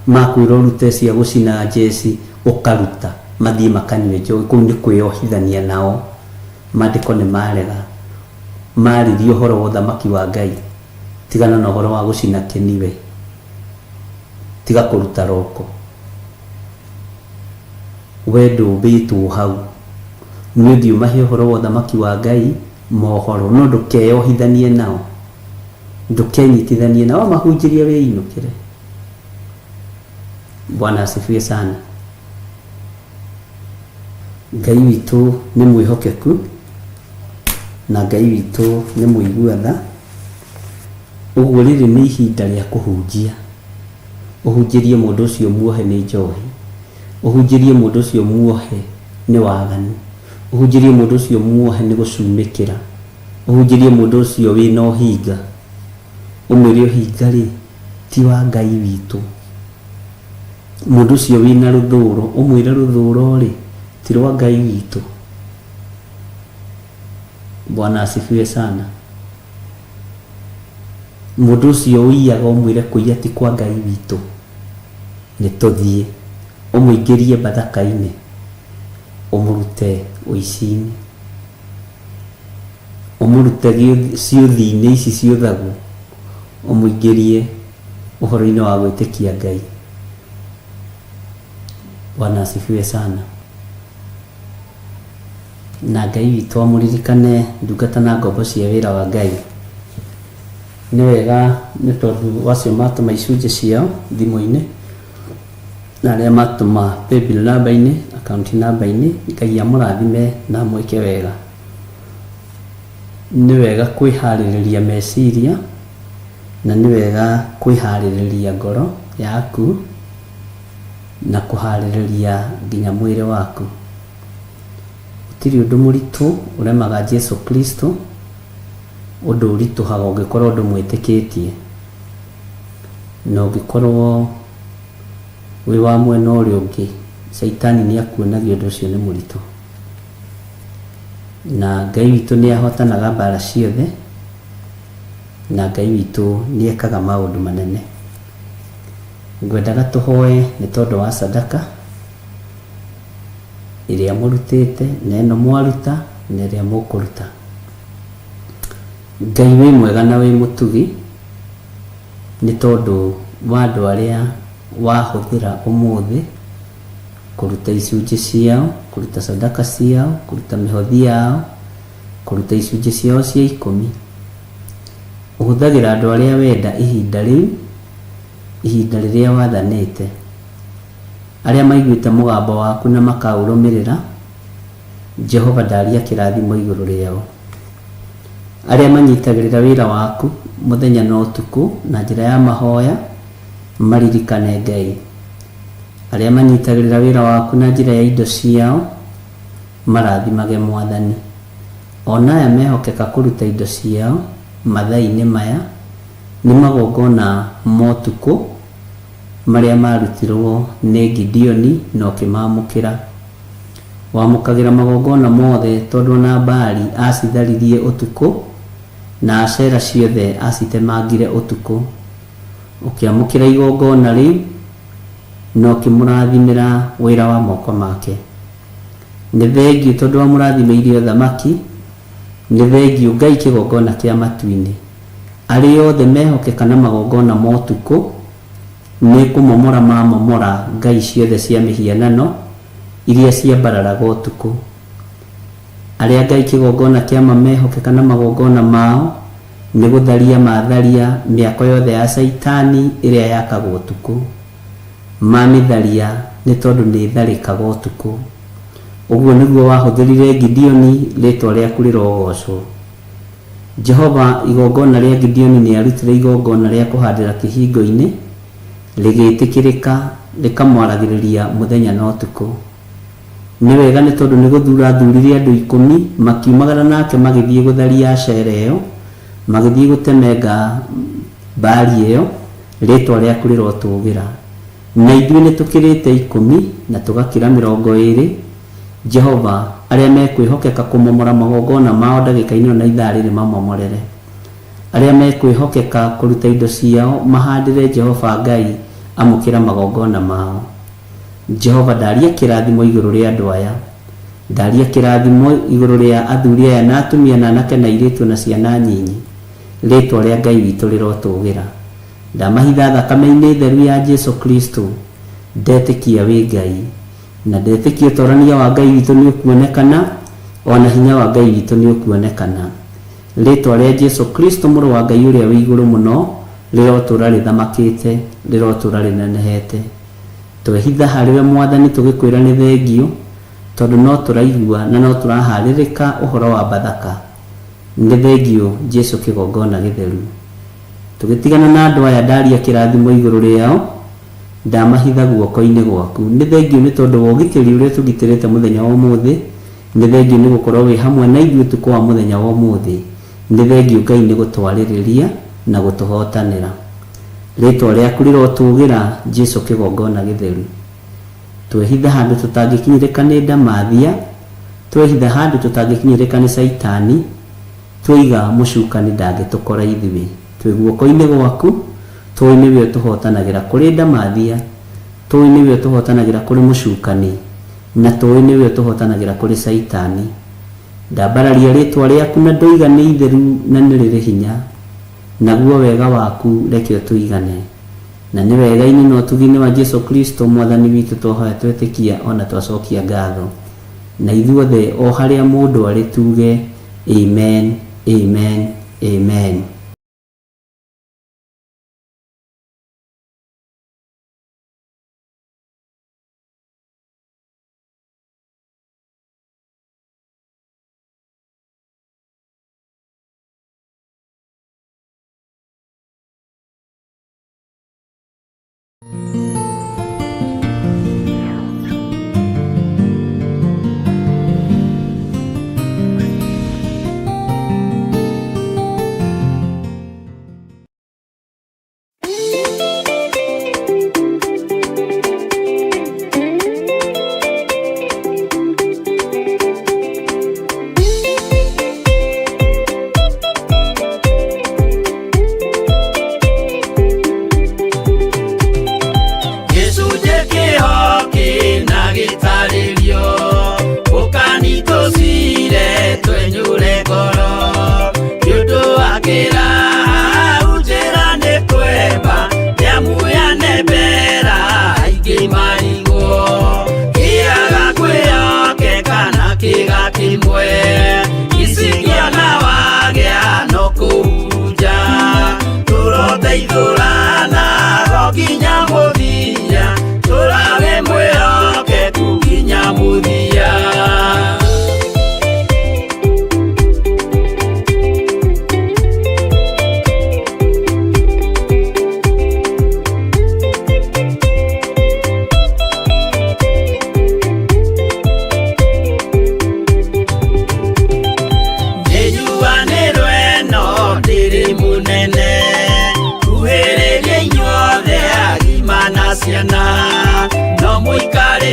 ũrute cia gũcina njeci ũkaruta, mathiĩ makanyue njohi. Kũu nĩ kwĩyohithania nao. Maandĩko nĩ marega, marĩrie ũhoro wa ũthamaki wa Ngai, tigana na ũhoro wa gũcina kĩniwe, tiga kũruta roko. We ndũmbĩtwo hau, nĩ ũthiĩ ũmahe ũhoro wa ũthamaki wa Ngai mohoro, no ndũkeyohithanie nao, ndũkenyitithanie nao, mahunjĩrie wĩinũkĩre. Bwana asifiwe sana. Ngai witũ nĩ mwĩhokeku na Ngai witũ nĩ mũiguatha. Ũguo rĩrĩ nĩ ihinda rĩa kũhunjia. Ũhunjĩrie mũndũ ũcio muohe nĩ njohi, ũhunjĩrie mũndũ ũcio muohe nĩ waganu, ũhunjĩrie mũndũ ũcio muohe nĩ gũcumĩkĩra, ũhunjĩrie mũndũ ũcio wĩna ũhinga, ũmwĩre ũhinga rĩ ti wa Ngai witũ. Mũndũ ũcio wĩna rũthũũro, ũmwĩre rũthũũro rĩ ti rwa Ngai witũ. Bwana asifiwe sana. Mũndũ ũcio ũiyaga ũmwĩre kũiya ti kwa Ngai witũ, nĩ tũthiĩ. Ũmũingĩrie bathaka-inĩ, ũmũrute ũici-inĩ, ũmũrute ciũthi-inĩ ici ciũthagwo, ũmũingĩrie ũhoro-inĩ wa gwĩtĩkia Ngai. Bwana asifiwe sana. Na Ngai witũ amũririkane ndungata na ngombo cia wĩra wa Ngai. Nĩ wega nĩ tondũ wacio matũma icunjĩ ciao thimũ-inĩ, na arĩa matũma paybill namba-inĩ, account namba-inĩ, Ngai amũrathime na mwĩke wega. Nĩ wega kwĩharĩrĩria meciria na nĩ wega kwĩharĩrĩria ngoro yaku na kũharĩrĩria nginya mwĩrĩ waku. Gũtirĩ ũndũ mũritũ ũremaga Jesũ Kristo, ũndũ ũritũhaga ũngĩkorwo ũndũ mwĩtĩkĩtie, na ũngĩkorwo wĩ wa mwena ũrĩa ũngĩ, Saitani nĩ akuonagia ũndũ ũcio nĩ mũritũ. Na Ngai witũ nĩ ahotanaga mbara ciothe, na Ngai witũ nĩ ekaga maũndũ manene. Ngwendaga tũhoe nĩ tondũ wa sadaka ĩrĩa mũrutĩte, na ĩno mwaruta na ĩrĩa mũkũruta. Ngai wĩ mwega na wĩ mũtugi, nĩ tondũ wa andũ arĩa wahũthĩra ũmũthĩ kũruta icunjĩ ciao, kũruta sadaka ciao, kũruta mĩhothi yao, kũruta icunjĩ ciao cia 10. Ũhũthagĩra andũ arĩa wenda ihinda rĩu, ihinda rĩrĩa wathanĩte, arĩa maiguĩte mũgambo waku na makaũrũmĩrĩra. Jehova ndaria kĩrathimo igũrũ rĩao. Arĩa manyitagĩrĩra wĩra waku mũthenya na ũtukũ na njĩra ya mahoya, maririkane Ngai. Arĩa manyitagĩrĩra wĩra waku na njĩra ya indo ciao, marathimage Mwathani. Ona aya mehokeka kũruta indo ciao mathaa-inĩ maya, nĩ magongona motukũ maria marutirwo nĩ Gideoni na ũkĩmamũkĩra. Wamũkagĩra magongona mothe tondũ na Baali acitharirie ũtukũ na Ashera ciothe acitemangire ũtukũ. Ũkĩamũkĩra igongona rĩu na ũkĩmũrathimĩra wĩra wa moko make. Nĩ thengiũ tondũ wamũrathimĩire ũthamaki. Nĩ thengiũ Ngai kĩgongona kĩa matu-inĩ. Arĩa othe mehokeka na magongona ma ũtukũ nĩ kũmomora mamomora ngai ciothe cia mĩhianano iria ciambararaga ũtukũ. Arĩa Ngai kĩgongona kĩa mehokeka na magongona mao nĩ gũtharia matharia mĩako yothe ya Saitani ĩrĩa yakagwo ũtukũ. Mamĩtharia nĩ tondũ nĩ ĩtharĩkaga ũtukũ. Ũguo nĩguo wahũthĩrire Gideoni, rĩtwa rĩaku rĩrogocwo. Jehova igongona rĩa Gideoni nĩ arutire igongona rĩa kũhandĩra kĩhingo-inĩ rĩgĩtĩkĩrĩka rĩkamwaragĩrĩria mũthenya na ũtukũ. Nĩ wega nĩ tondũ nĩ gũthura thurire andũ 10 makiumagara nake magĩthiĩ gũtharia Ashera ĩyo, magĩthiĩ gũtemenga Baali ĩyo, rĩtwa rĩaku rĩrotũgĩra. Na ithuĩ nĩ tũkĩrĩte 10 na tũgakĩra 20. Jehova, arĩa mekwĩhokeka kũmomora magongona mao ndagĩka-inĩ na ithaa rĩrĩ mamomorere. Arĩa mekwĩhokeka kũruta indo ciao mahandĩre Jehova Ngai amũkĩra magongona mao. Jehova, ndaria kĩrathimo igũrũ rĩa andũ aya. Ndaria kĩrathimo igũrũ rĩa athuri aya na atumia na anake na airĩtu na ciana nyinyi. Rĩtwa rĩa Ngai witũ rĩrotũgĩra. Ndamahitha thakame-inĩ theru ya Jesu Kristo. Ndetĩkia wĩ Ngai. Na ndetĩkia ũtorania wa Ngai witũ nĩ ũkuonekana, ona hinya wa Ngai witũ nĩ ũkuonekana. Rĩtwa rĩa Jesu Kristo mũrũ wa Ngai ũrĩa wĩ igũrũ mũno rĩrotũra rĩthamakĩte, rĩrotũra rĩnenehete. Twehitha harĩwe Mwathani tũgĩkwĩra nĩ thengiũ tondũ no tũraigua na no tũraharĩrĩka ũhoro wa Bathaka. Nĩ thengiũ Jesu kĩgongona gĩtheru. Tũgĩtigana na andũ aya ndaria kĩrathimo igũrũ rĩao, ndamahitha guoko-inĩ gwaku. Nĩ thengiũ nĩ tondũ wa ũgitĩri ũrĩa tũgitĩrĩte mũthenya wa ũmũthĩ. Nĩ thengiũ nĩ gũkorwo wĩ hamwe na ithuĩ ũtukũ wa mũthenya wa ũmũthĩ. Nĩ thengiũ Ngai nĩ gũtwarĩrĩria na gũtũhotanĩra. Rĩtwa rĩaku rĩrotũgĩra Jesu kĩgongona gĩtheru. Twehitha handũ tũtangĩkinyĩrĩka nĩ ndamathia, twehitha handũ tũtangĩkinyĩrĩka nĩ Saitani, twĩiga mũcukani ndangĩtũkora ithuĩ. Twĩ guoko-inĩ gwaku, tũĩ nĩwe ũtũhotanagĩra kũrĩ ndamathia, tũĩ nĩwe ũtũhotanagĩra kũrĩ mũcukani, na tũĩ nĩwe ũtũhotanagĩra kũrĩ Saitani. Ndambararia rĩtwa rĩaku na ndoiga nĩ itheru na nĩ rĩrĩ hinya. Naguo wega waku reke ũtũigane. Na nĩ wega-inĩ na ũtugi-inĩ wa Jesu Kristo Mwathani witũ twahoya twetĩkia ona twacokia ngatho. Na ithuothe o harĩa mũndũ arĩ tuge amen, amen, amen.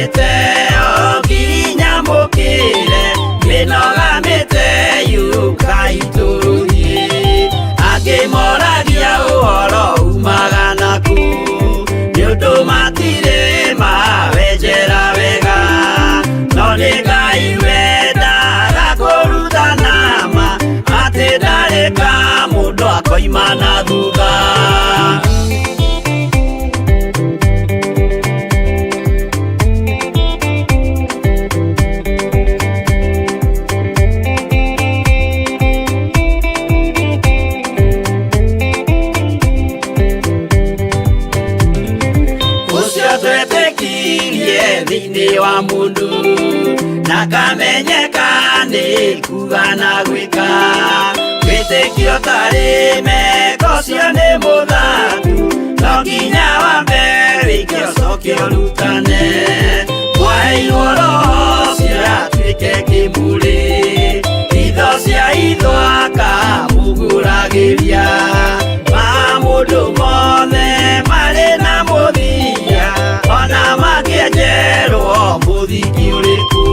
mĩte nginya mũkĩre mĩnogamĩte yuka itũrũhi angĩmoragia ũhoro umaga naku nĩũndũ matirĩ mawenjera wega no nĩ Ngai wendaga kũrutana ma atĩ ndarĩka mũndũ akoima na thutha. Thĩinĩ wa mũndũ na kamenyeka nĩ kuga na gwĩka wĩtĩkio tarĩ meko cio nĩ mũthatu no nginya wambe wĩke ũcoke ũrutane waheirwo roho cio atuĩke kĩmũrĩ itho cia ithwaka muguragĩria ma mũndũ mothe marĩ na mũthia ona makĩenjerwo mũthingi ũrĩkũ.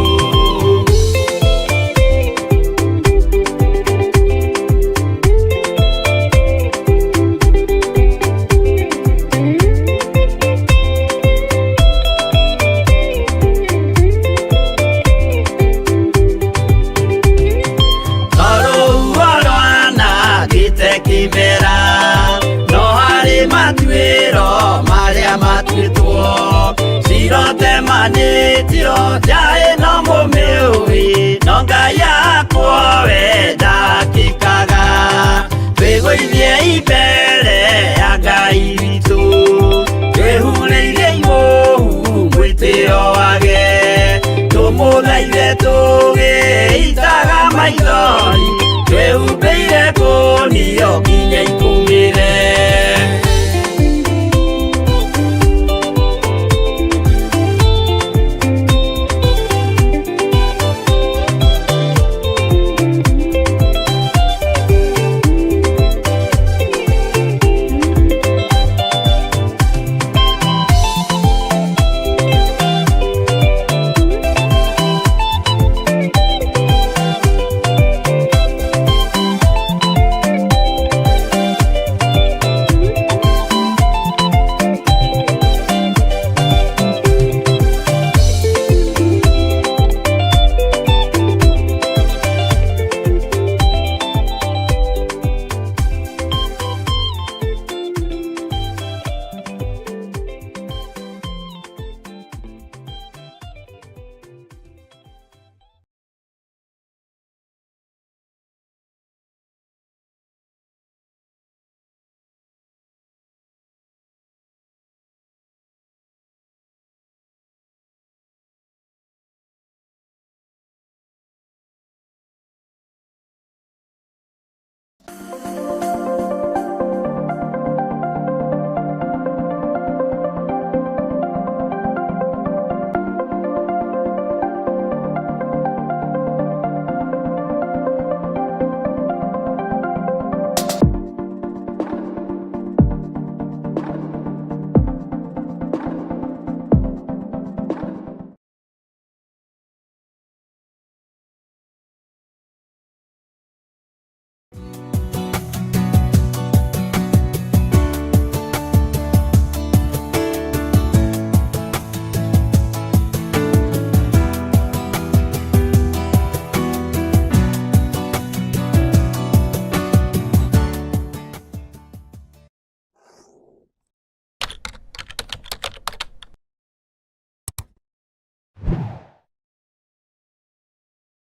Kĩmera no harĩ matuĩro marĩa matuĩtwo cirotemanĩtio njaĩ no mũmĩũĩ no Ngai akwo we ndakĩkaga twĩgũithie imbere ya Ngai witũ twĩhurĩire imũhu mwĩtĩo wage tũmũthaithe tũgĩitaga maithori twĩhumbĩire ngũnio nginya